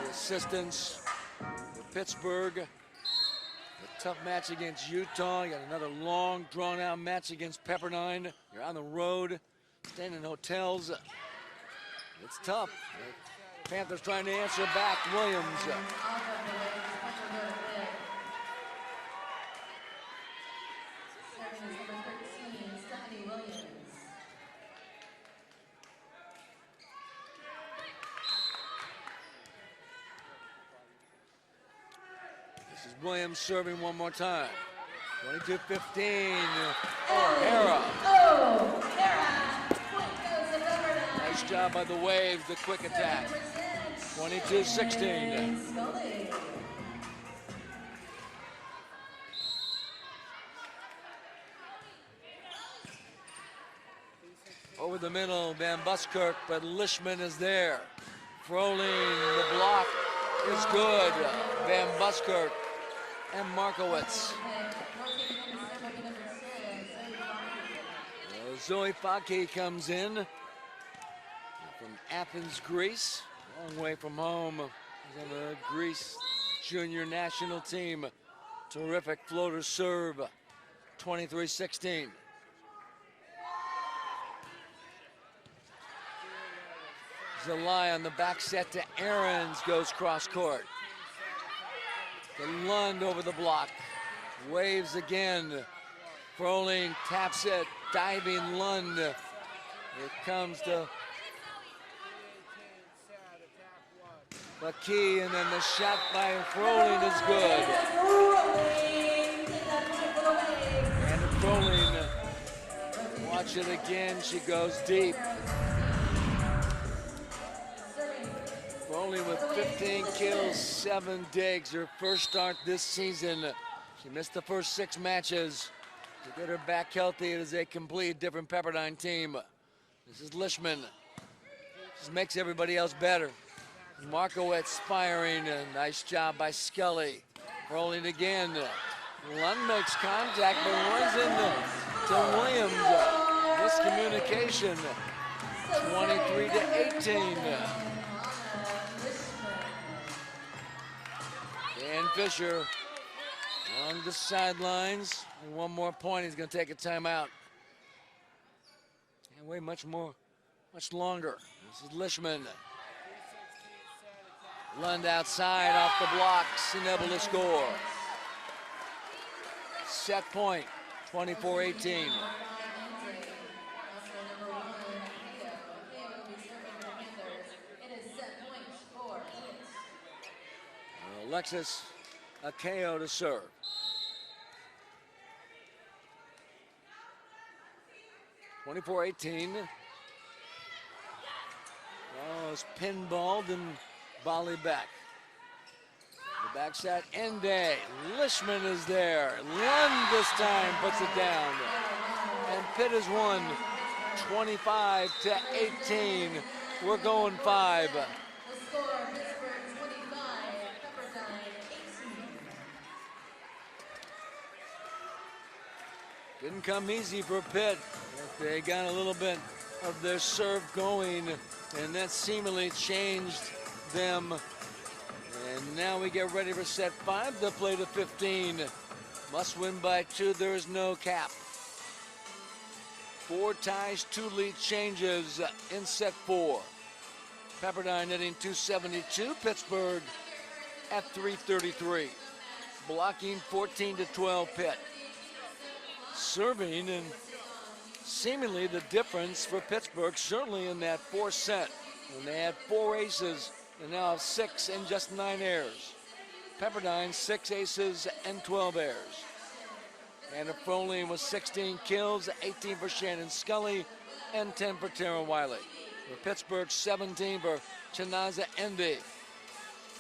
The assistants with Pittsburgh. A tough match against Utah. You got another long, drawn-out match against Pepperdine. You're on the road, staying in hotels. It's tough. The Panthers trying to answer back. Williams. This is Williams serving one more time. 22-15. O'Hara. Nice job by the Waves, the quick attack. 22-16. Over the middle, Van Buskirk, but Lishman is there. Froling, the block is good. Van Buskirk and Markowitz. Zoe Faki comes in from Athens, Greece. Long way from home. He's on the Greece junior national team. Terrific floater serve. 23-16. Zelaya on the back set to Aarons, goes cross court. The Lund over the block. Waves again. Froling taps it. Diving Lund. It comes to McKee, and then the shot by Froling is good. And Froling, watch it again. She goes deep. Froling with 15 kills, 7 digs. Her first start this season. She missed the first 6 matches. To get her back healthy, it is a complete different Pepperdine team. This is Lishman. Just makes everybody else better. Markowitz firing. A nice job by Scully. Rolling again. Lund makes contact, but runs into Williams. Miscommunication. 23-18. Dan Fisher along the sidelines. And one more point, he's going to take a timeout. Way much longer. This is Lishman. Lund outside off the blocks, unable to score. Set point, 24-18. Alexis Akeo to serve. (24-18). Oh, it's pinballed and volley back. The back set, Ende. Lishman is there. Lund this time puts it down. And Pitt has won 25-18. We're going 5. The score, Pittsburgh 25, Pepperdine 18. Didn't come easy for Pitt. They got a little bit of their serve going, and that seemingly changed them. And now we get ready for set 5 to play to 15. Must win by 2, there is no cap. 4 ties, 2 lead changes in set 4. Pepperdine netting 272, Pittsburgh at 333. Blocking 14-12 Pitt. Serving, and seemingly the difference for Pittsburgh, certainly in that 4th set, when they had 4 aces and now have 6 and just 9 errors. Pepperdine, 6 aces and 12 errors. And Frolin with 16 kills, 18 for Shannon Scully, and 10 for Tara Wiley. For Pittsburgh, 17 for Chinaza Ende,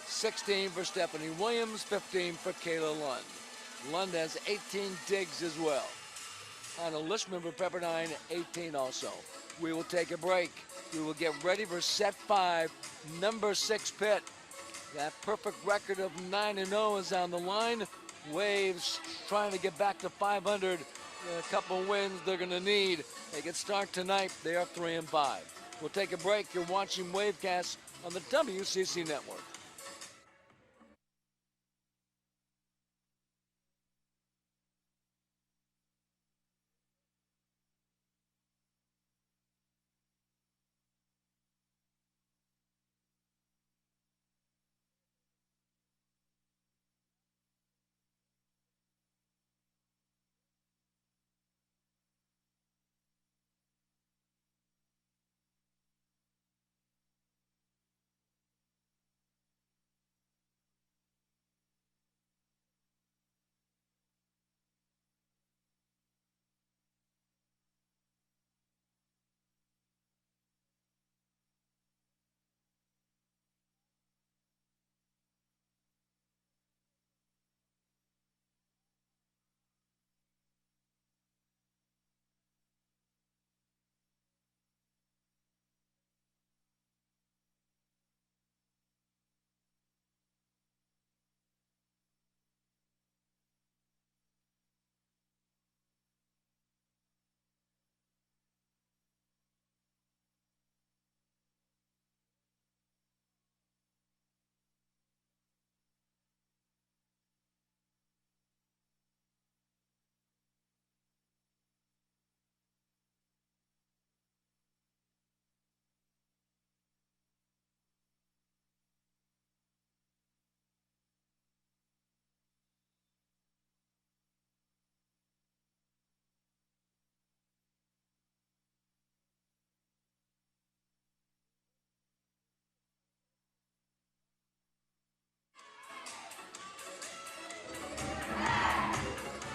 16 for Stephanie Williams, 15 for Kayla Lund. Lund has 18 digs as well. On a Lishman for Pepperdine, 18 also. We will take a break. We will get ready for set 5, number 6 Pitt. That perfect record of 9-0 is on the line. Waves trying to get back to 500. A couple wins they're going to need. They can start tonight. They are 3-5. We'll take a break. You're watching Wavecast on the WCC Network.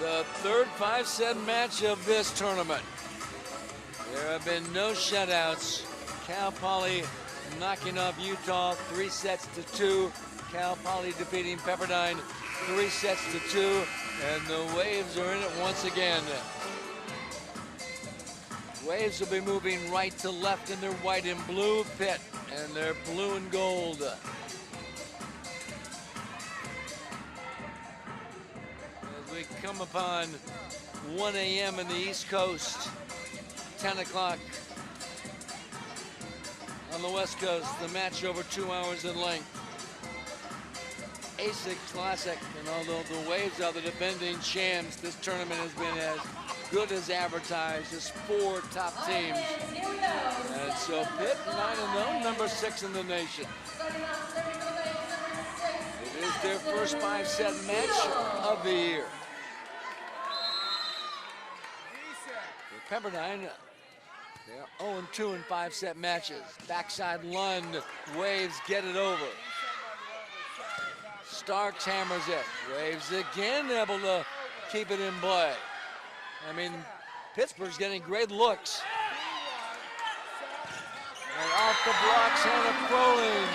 The third 5-set match of this tournament. There have been no shutouts. Cal Poly knocking off Utah 3-2. Cal Poly defeating Pepperdine 3-2. And the Waves are in it once again. Waves will be moving right to left in their white and blue. Pitt and their blue and gold. We come upon 1 a.m. in the East Coast, 10 o'clock on the West Coast. The match over 2 hours in length. ASIC Classic, and although the Waves are the defending champs, this tournament has been as good as advertised. Just 4 top teams. And so Pitt 9-0, number 6 in the nation. It is their first 5-set match of the year. For Pepperdine, they're 0-2 in 5-set matches. Backside Lund, Waves get it over. Starks hammers it. Waves again able to keep it in play. I mean, Pittsburgh's getting great looks. And off the blocks, Hannah Froling.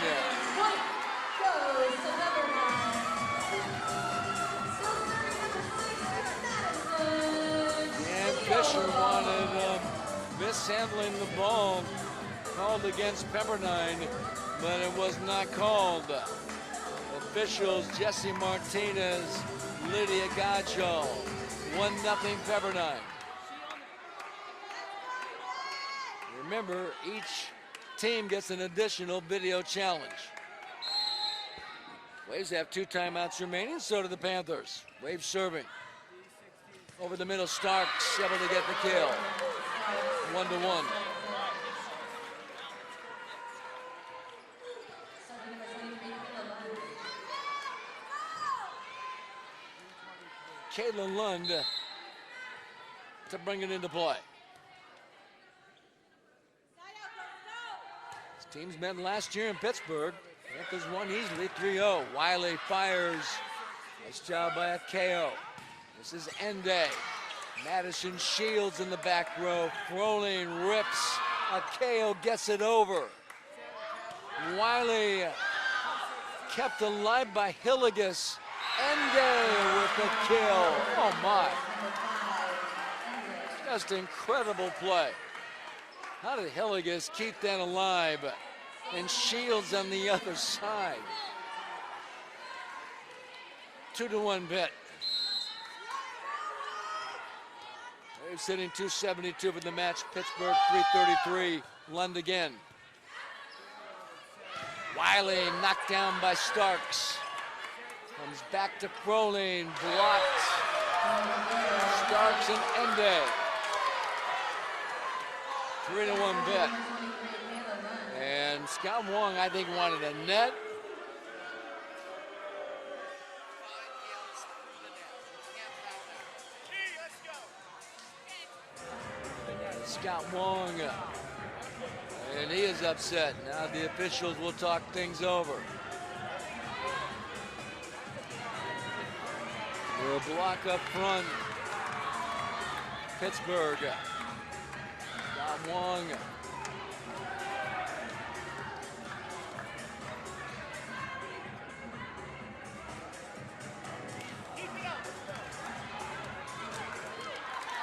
And Fisher wanted mishandling the ball called against Pepperdine, but it was not called. Officials Jesse Martinez, Lydia Gacho, 1-0 Pepperdine. Remember, each team gets an additional video challenge. Waves have 2 timeouts remaining, so do the Panthers. Waves serving. Over the middle, Starks able to get the kill. 1-1. Caitlin Lund to bring it into play. This teams met last year in Pittsburgh. Panthers won easily 3-0. Wiley fires. Nice job by KO. This is Ende. Madison Shields in the back row. Froling rips. KO gets it over. Wiley kept alive by Hilligus. Ende with the kill. Oh my. Just incredible play. How did Hilligus keep that alive? And Shields on the other side. 2-1 Pitt. They're sitting 272 for the match. Pittsburgh 333. Lund again. Wiley knocked down by Starks. Comes back to Froling, blocked. Starks and Ende. 3-1 Pitt. And Scott Wong, I think, wanted a net. Scott Wong, and he is upset. Now the officials will talk things over. The block up front. Pittsburgh. Scott Wong.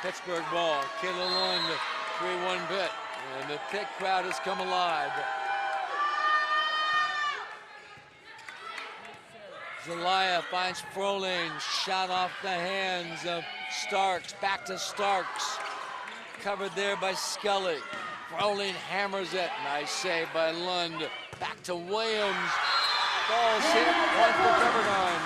Pittsburgh ball. Kayla Lund, 3-1 Pitt. And the Pitt crowd has come alive. Zelaya finds Froling, shot off the hands of Starks, back to Starks. Covered there by Scully. Froling hammers it, nice save by Lund. Back to Williams, ball's hit, point for Pepperdine.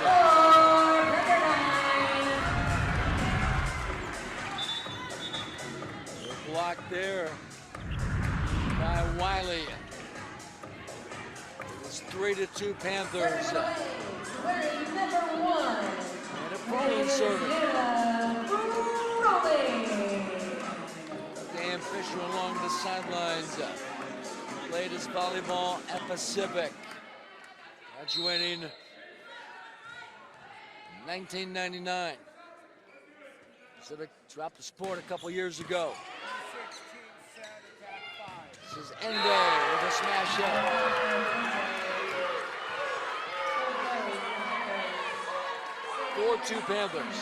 Blocked there by Wiley. It's 3-2 Panthers. And a Froling serving. Dan Fisher along the sidelines. Played his volleyball at Pacific. Graduating in 1999. Pacific dropped the sport a couple years ago. This is Ende with a smash hit. 4-2 Panthers.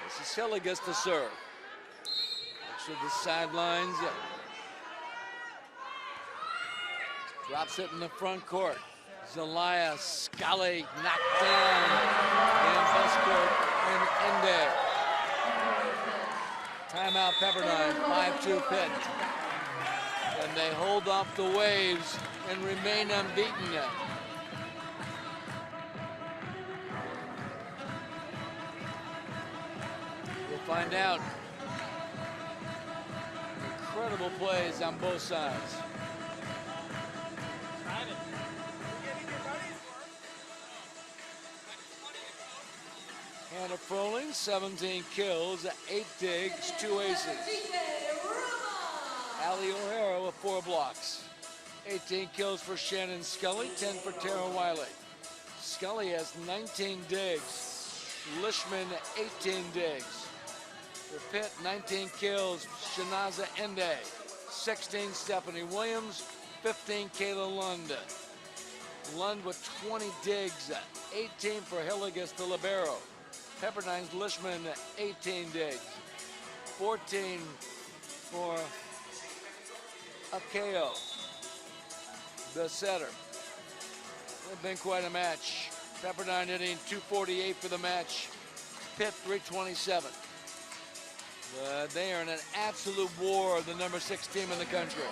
This is Hilligus to serve. Looks to the sidelines. Drops it in the front court. Zelaya, Scully knocked down. And Busker and Ende. Timeout Pepperdine, 5-2 Pitt. And they hold off the Waves and remain unbeaten. Find out. Incredible plays on both sides. Hannah Froling, 17 kills, 8 digs, 2 aces. Allie O'Hara with 4 blocks. 18 kills for Shannon Scully, 10 for Tara Wiley. Scully has 19 digs. Lishman, 18 digs. For Pitt, 19 kills, Shanaza Ende. 16, Stephanie Williams. 15, Kayla Lund. Lund with 20 digs, 18 for Hilligus, the libero. Pepperdine's Lishman, 18 digs. 14 for Akeo, the setter. It's been quite a match. Pepperdine hitting 248 for the match. Pitt 327. They are in an absolute war, the number 6 team in the country.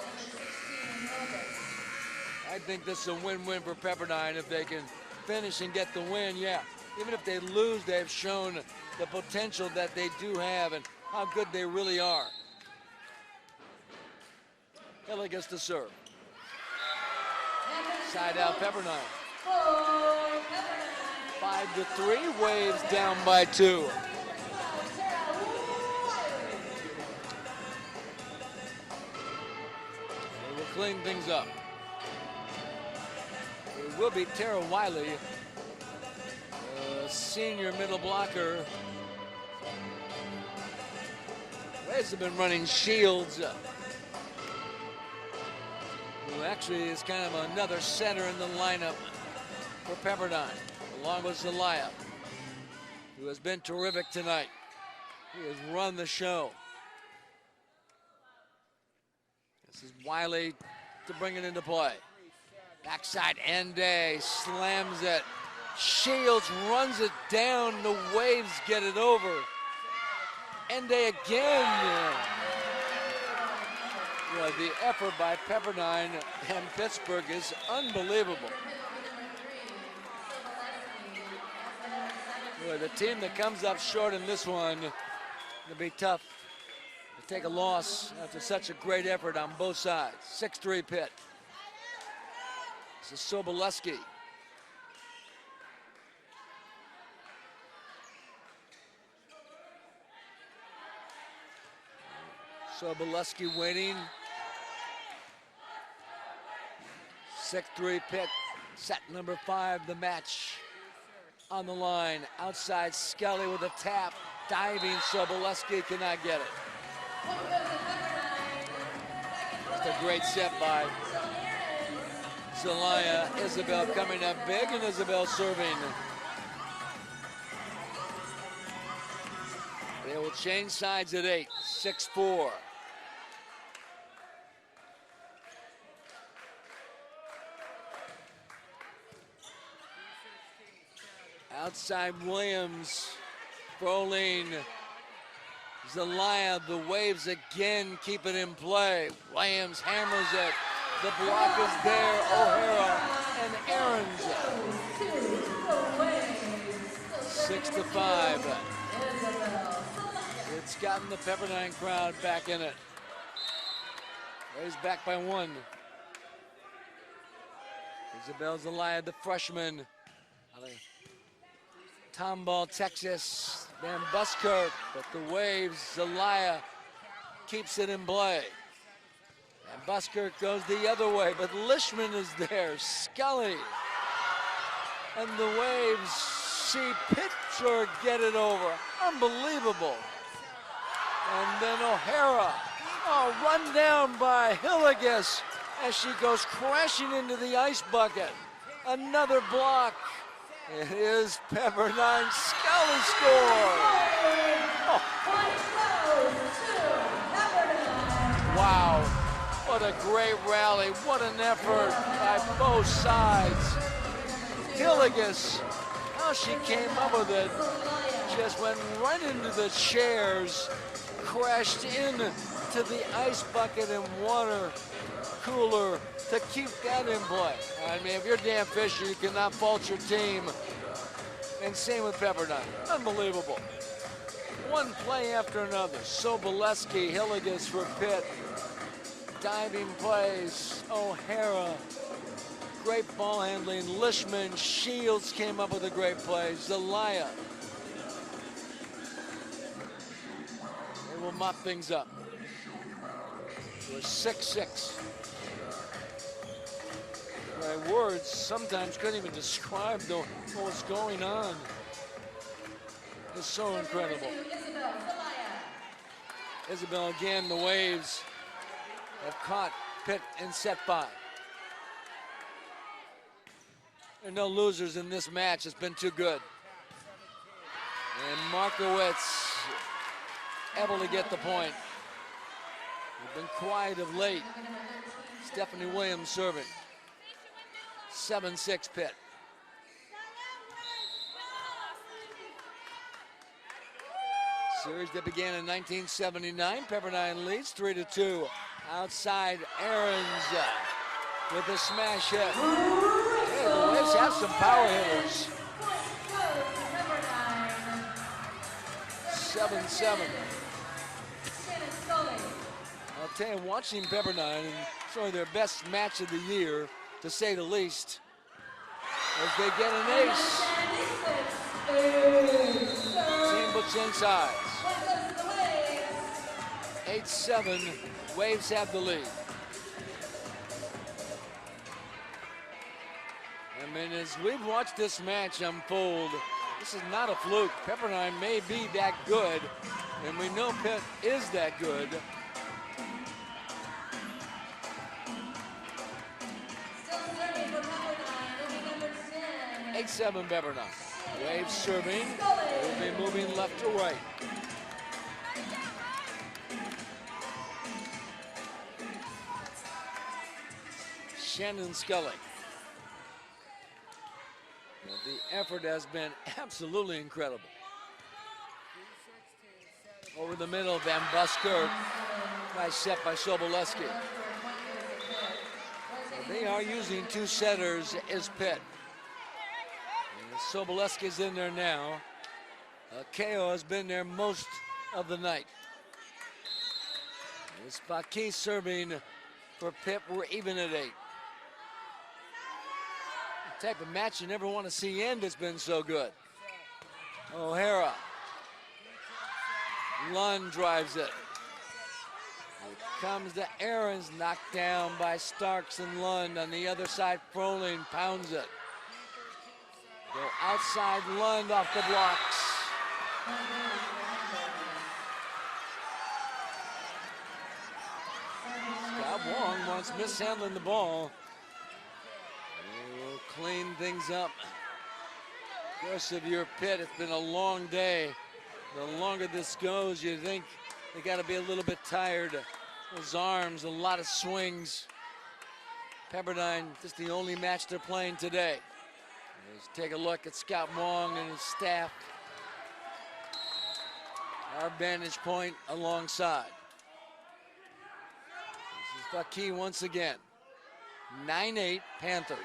I think this is a win-win for Pepperdine if they can finish and get the win, yeah. Even if they lose, they've shown the potential that they do have and how good they really are. Hilly gets to serve. Side out Pepperdine. 5-3, Waves down by 2. They will clean things up. It will be Tara Wiley, senior middle blocker. Waves have been running Shields, who actually is kind of another center in the lineup for Pepperdine, along with Zelaya, who has been terrific tonight. He has run the show. This is Wiley to bring it into play. Backside Ende slams it. Shields runs it down. The Waves get it over. Ende again. Well, the effort by Pepperdine and Pittsburgh is unbelievable. Well, the team that comes up short in this one, it'll be tough to take a loss after such a great effort on both sides. 6-3 Pitt. This is Sobolewski. Sobolewski waiting. 6-3 Pitt. Set number 5, the match on the line. Outside Skelly with a tap. Diving, Sobolewski cannot get it. Just a great set by Zelaya. Isabel coming up big, and Isabel serving. They will change sides at 8, 6-4. Outside Williams, Froling, Zelaya, the Waves again keep it in play. Williams hammers it. The block is there, O'Hara and Aarons. 6-5. It's gotten the Pepperdine crowd back in it. Waves back by 1. Isabel Zelaya, the freshman. Tomball, Texas, Van Buskirk, but the Waves, Zelaya keeps it in play. And Buskirk goes the other way, but Lishman is there, Scully. And the Waves see Pittsburgh get it over. Unbelievable. And then O'Hara, run down by Hilligus as she goes crashing into the ice bucket. Another block. It is Pepperdine. Scully score. Wow, what a great rally. What an effort by both sides. Hilligus, how she came up with it. Just went right into the chairs, crashed into the ice bucket and water cooler to keep that in play. I mean, if you're Dan Fisher, you cannot fault your team. And same with Pepperdine. Unbelievable. one play after another. Soboleski, Hilligus for Pitt. Diving plays, O'Hara. Great ball handling. Lishman, Shields came up with a great play. Zelaya. They will mop things up. It was 6-6. My words sometimes couldn't even describe what was going on. It's so incredible. Isabel again, the Waves have caught Pitt in set 5. There are no losers in this match. It's been too good. And Markowitz able to get the point. They've been quiet of late. Stephanie Williams serving. 7-6 Pitt. Series that began in 1979. Pepperdine leads 3-2. Outside Aarons with a smash hit. Yeah, the Waves have some power hitters. 7-7. I'll tell you, watching Pepperdine, and sort of their best match of the year, to say the least, as they get an ace. Team puts in size. 8-7, Waves have the lead. I mean, as we've watched this match unfold, this is not a fluke. Pepperdine may be that good, and we know Pitt is that good. 8-7 Pepperdine. Waves serving. Will be moving left to right. Shannon Scully. The effort has been absolutely incredible. Over the middle, Van Busker. Nice set by Soboleski. They are using two setters as Pitt. Soboleski's in there now. Ko has been there most of the night. Spaki serving for Pitt. We're even at 8. The type of match you never want to see end has been so good. O'Hara. Lund drives it. It comes to Aarons, knocked down by Starks and Lund. On the other side, Froling pounds it. Go outside, Lund off the blocks. Scott Wong wants mishandling the ball. They will clean things up. Of course, if you're Pitt, it's been a long day. The longer this goes, you think they got to be a little bit tired. Those arms, a lot of swings. Pepperdine, just the only match they're playing today. Let's take a look at Scott Wong and his staff. Our vantage point alongside. This is Bucky once again. 9-8 Panthers.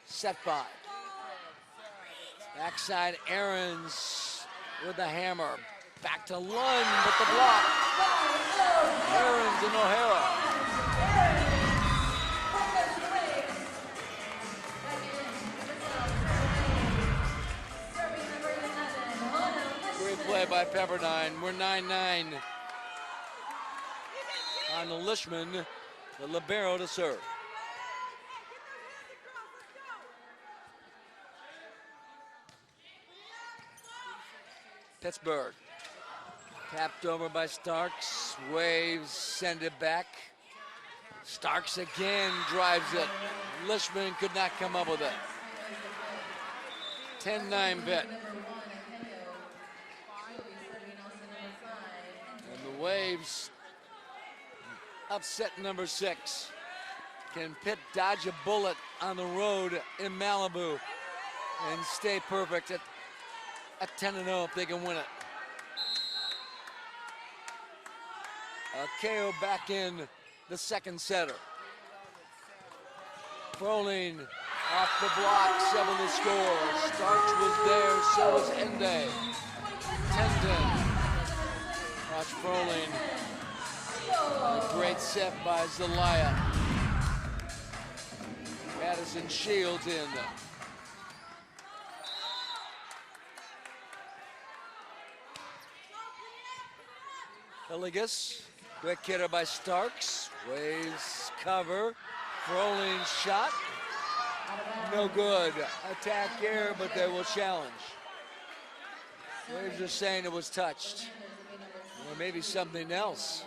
Set 5. Backside Aarons with the hammer. Back to Lund with the block. Aarons and O'Hara. Play by Pepperdine. We're 9-9 on the Lishman, the libero to serve. Pittsburgh. Tapped over by Starks. Waves send it back. Starks again drives it. Lishman could not come up with it. 10-9 Pitt. Waves upset number 6. Can Pitt dodge a bullet on the road in Malibu and stay perfect at 10-0 if they can win it? Ko back in the second setter. Froling off the block, 7 to score. Starks was there, so was Ende. 10-10. Watch Froling. A great set by Zelaya. Madison Shields in. Hillegas, quick hitter by Starks. Waves cover. Froling shot. No good. Attack air, but they will challenge. Waves are saying it was touched. Or maybe something else.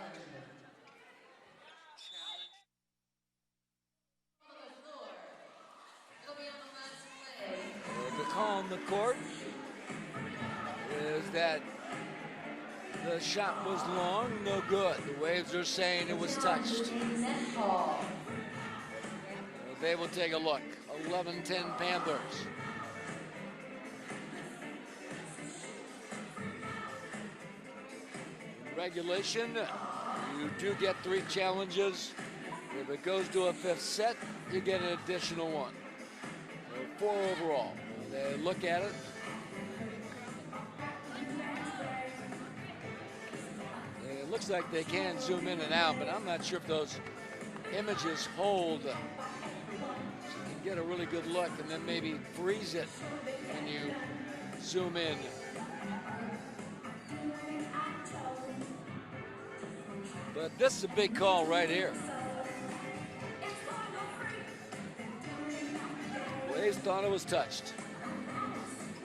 The call on the court is that the shot was long, no good. The Waves are saying it was touched. They will take a look. 11-10 Panthers. Regulation, you do get 3 challenges. If it goes to a 5th set, you get an additional 1. So 4 overall. They look at it. It looks like they can zoom in and out, but I'm not sure if those images hold. So you can get a really good look and then maybe freeze it when you zoom in. But this is a big call right here. Waves thought it was touched.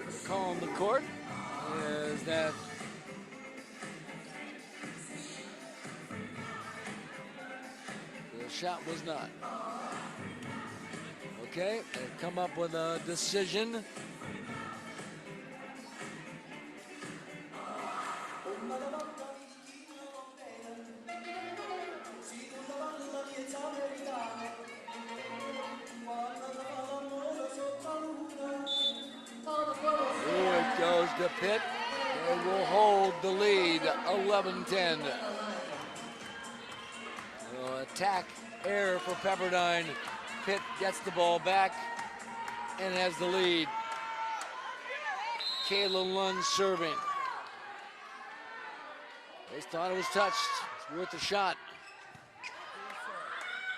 The call on the court is that the shot was not. Okay, they come up with a decision. Goes to Pitt. They will hold the lead, 11-10. Attack error for Pepperdine. Pitt gets the ball back and has the lead. Kayla Lund serving. They thought it was touched. It's worth a shot.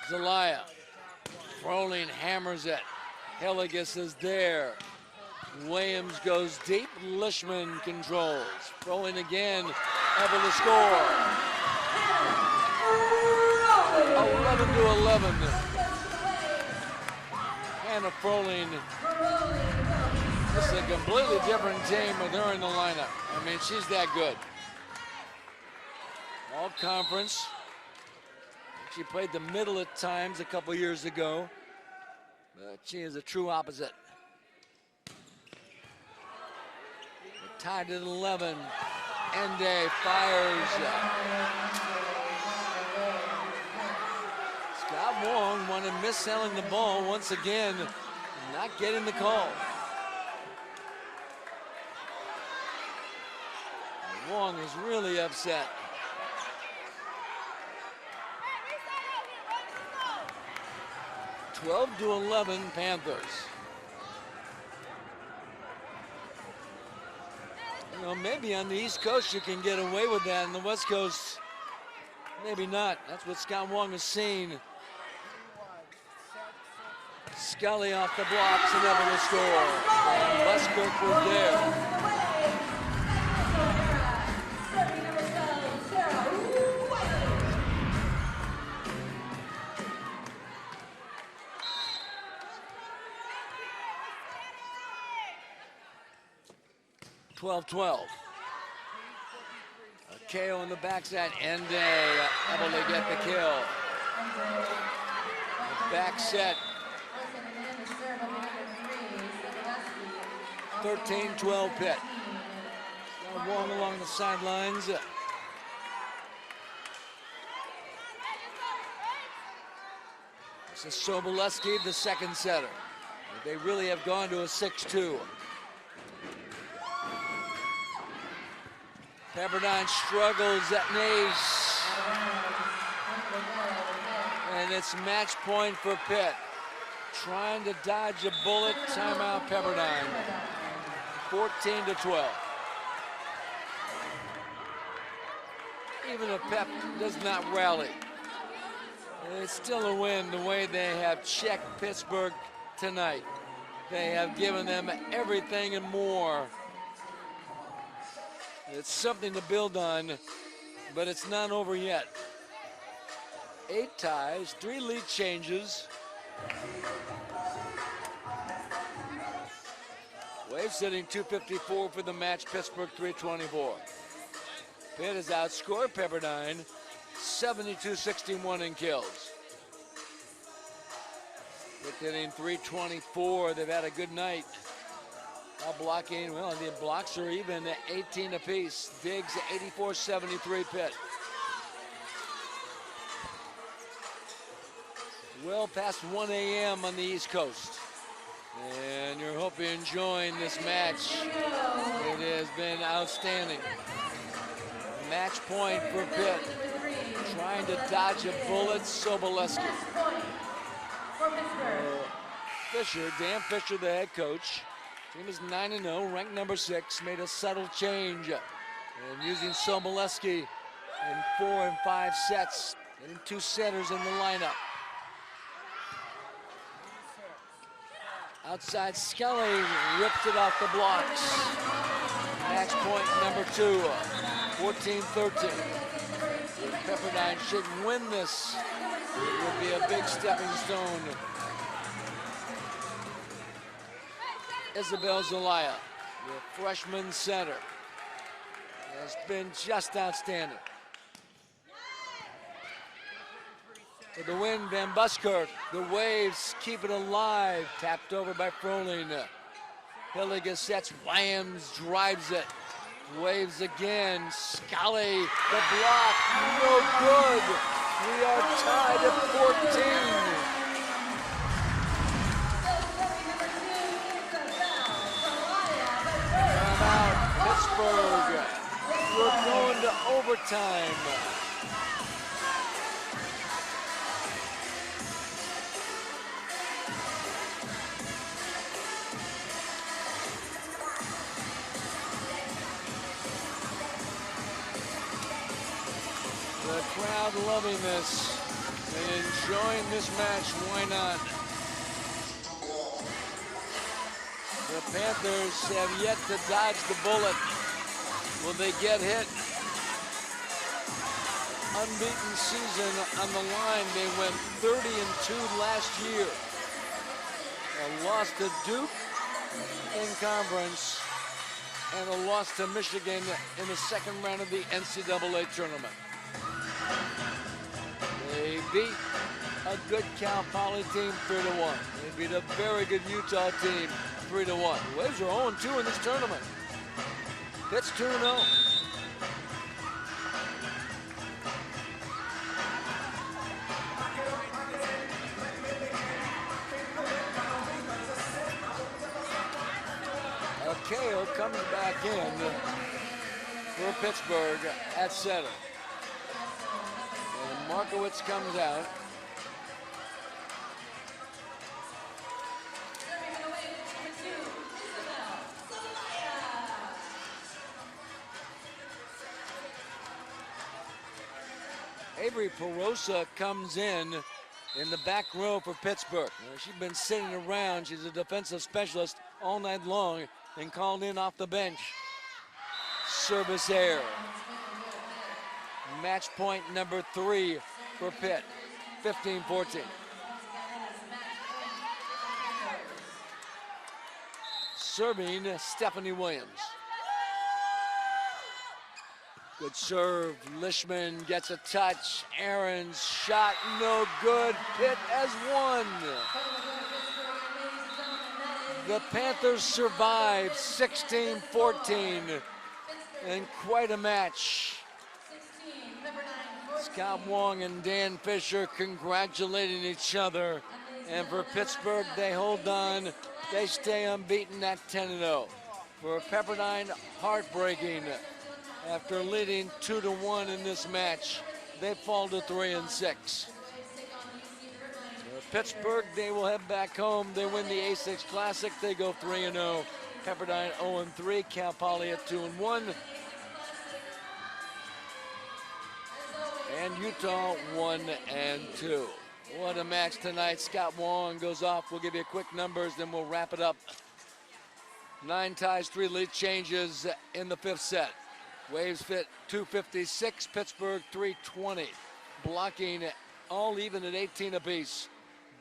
Zelaya. Froling hammers it. Hillegas is there. Williams goes deep. Lishman controls. Froling again. Able to score. 11-11. Hannah Froling. This is a completely different team with her in the lineup. I mean, she's that good. All conference. She played the middle at times a couple years ago. But she is a true opposite. Tied at 11. Ende fires. Scott Wong wanted mis-selling the ball once again, not getting the call. Wong is really upset. (12 to 11 Panthers. You know, maybe on the East Coast you can get away with that. On the West Coast, maybe not. That's what Scott Wong has seen. Scully off the blocks and able to score. And Westbrook was there. (12-12). KO on the backside. Ende able to get the kill. Back set. 13-12 Pitt. Wong along the sidelines. This is Soboleski, the second setter. They really have gone to a 6-2. Pepperdine struggles at Nace. And it's match point for Pitt. Trying to dodge a bullet. Timeout Pepperdine. 14-12. even if Pep does not rally, it's still a win the way they have checked Pittsburgh tonight. They have given them everything and more. It's something to build on, but it's not over yet. 8 ties, 3 lead changes. Waves sitting 254 for the match, Pittsburgh 324. Pitt has outscored Pepperdine 72-61 in kills. Pitt hitting 324, they've had a good night. Now blocking, well, the blocks are even at 18 apiece. Diggs 84-73 Pitt. Well past 1 a.m. on the East Coast. And you're hoping you're enjoying this match. It has been outstanding. Match point for Pitt. Trying to dodge a bullet, Sobolewski. Fisher, Dan Fisher, the head coach. Team is 9-0, ranked number 6, made a subtle change. And using Sobolewski in 4 and 5 sets, getting 2 setters in the lineup. Outside Scully ripped it off the blocks. Match point number 2, 14-13. If Pepperdine should win this, it would be a big stepping stone. Isabel Zelaya, the freshman center, has been just outstanding. For the win, Van Buskirk, the Waves keep it alive, tapped over by Froling. Hilliger sets, Williams drives it. Waves again, Scully, the block, no good. We are tied at 14. Timeout, Pittsburgh. We're going to overtime. The crowd loving this and enjoying this match, why not? The Panthers have yet to dodge the bullet. Will they get hit? Unbeaten season on the line. They went 30-2 last year. A loss to Duke in conference and a loss to Michigan in the second round of the NCAA tournament. They beat a good Cal Poly team 3-1. They beat a very good Utah team 3-1. The Waves are 0-2 in this tournament. Pitt's 2-0. Kale comes back in for Pittsburgh at center. And Markowitz comes out. Avery Perosa comes in the back row for Pittsburgh. Now, she's been sitting around. She's a defensive specialist all night long and called in off the bench. Service error. Match point number 3 for Pitt, 15-14. Serving Stephanie Williams. Good serve, Lishman gets a touch. Aaron's shot, no good. Pitt has won. The Panthers survive 16-14 and quite a match. Scott Wong and Dan Fisher congratulating each other. And for Pittsburgh, they hold on. They stay unbeaten at 10-0. For Pepperdine, heartbreaking. After leading 2-1 in this match, they fall to 3-6. Pittsburgh, they will head back home. They win the A6 Classic. They go 3-0. Pepperdine 0-3. Cal Poly at 2-1. and Utah 1-2. What a match tonight. Scott Wong goes off. We'll give you quick numbers, then we'll wrap it up. 9 ties, 3 lead changes in the 5th set. Waves fit 256, Pittsburgh 320. Blocking all even at 18 apiece.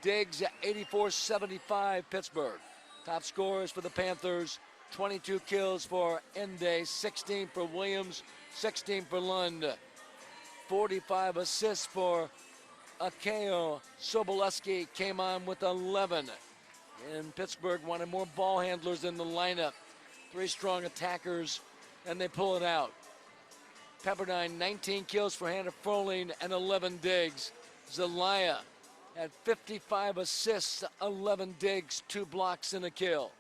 Diggs 84-75, Pittsburgh. Top scorers for the Panthers, 22 kills for Ende, 16 for Williams, 16 for Lund. 45 assists for Akeo. Sobolewski came on with 11. And Pittsburgh wanted more ball handlers in the lineup. 3 strong attackers, and they pull it out. Pepperdine, 19 kills for Hannah Froling and 11 digs. Zelaya had 55 assists, 11 digs, 2 blocks and a kill.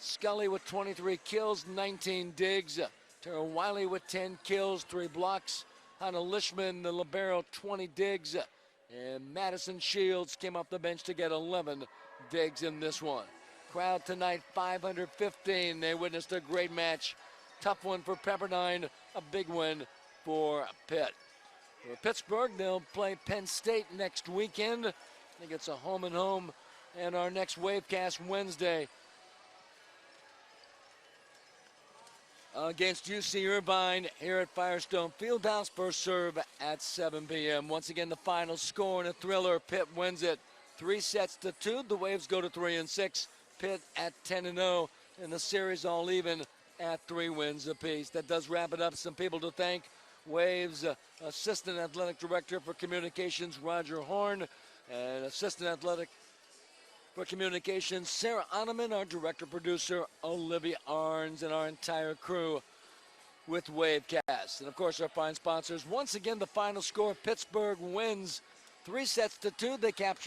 Scully with 23 kills, 19 digs. Tara Wiley with 10 kills, 3 blocks. Hannah Lishman, the libero, 20 digs. And Madison Shields came off the bench to get 11 digs in this one. Crowd tonight, 515. They witnessed a great match. Tough one for Pepperdine, a big win for Pitt. For Pittsburgh, they'll play Penn State next weekend. I think it's a home and home. And our next Wavecast Wednesday against UC Irvine here at Firestone Fieldhouse. First serve at 7 p.m. Once again, the final score in a thriller. Pitt wins it 3-2. The Waves go to 3-6. Pitt at 10-0. And the series all even at 3 wins apiece. That does wrap it up. Some people to thank. Waves Assistant Athletic Director for Communications, Roger Horn, and Assistant Athletic for Communications, Sarah Ottoman, our Director Producer, Olivia Arns, and our entire crew with Wavecast. And of course, our fine sponsors. Once again, the final score, Pittsburgh wins 3-2. They capture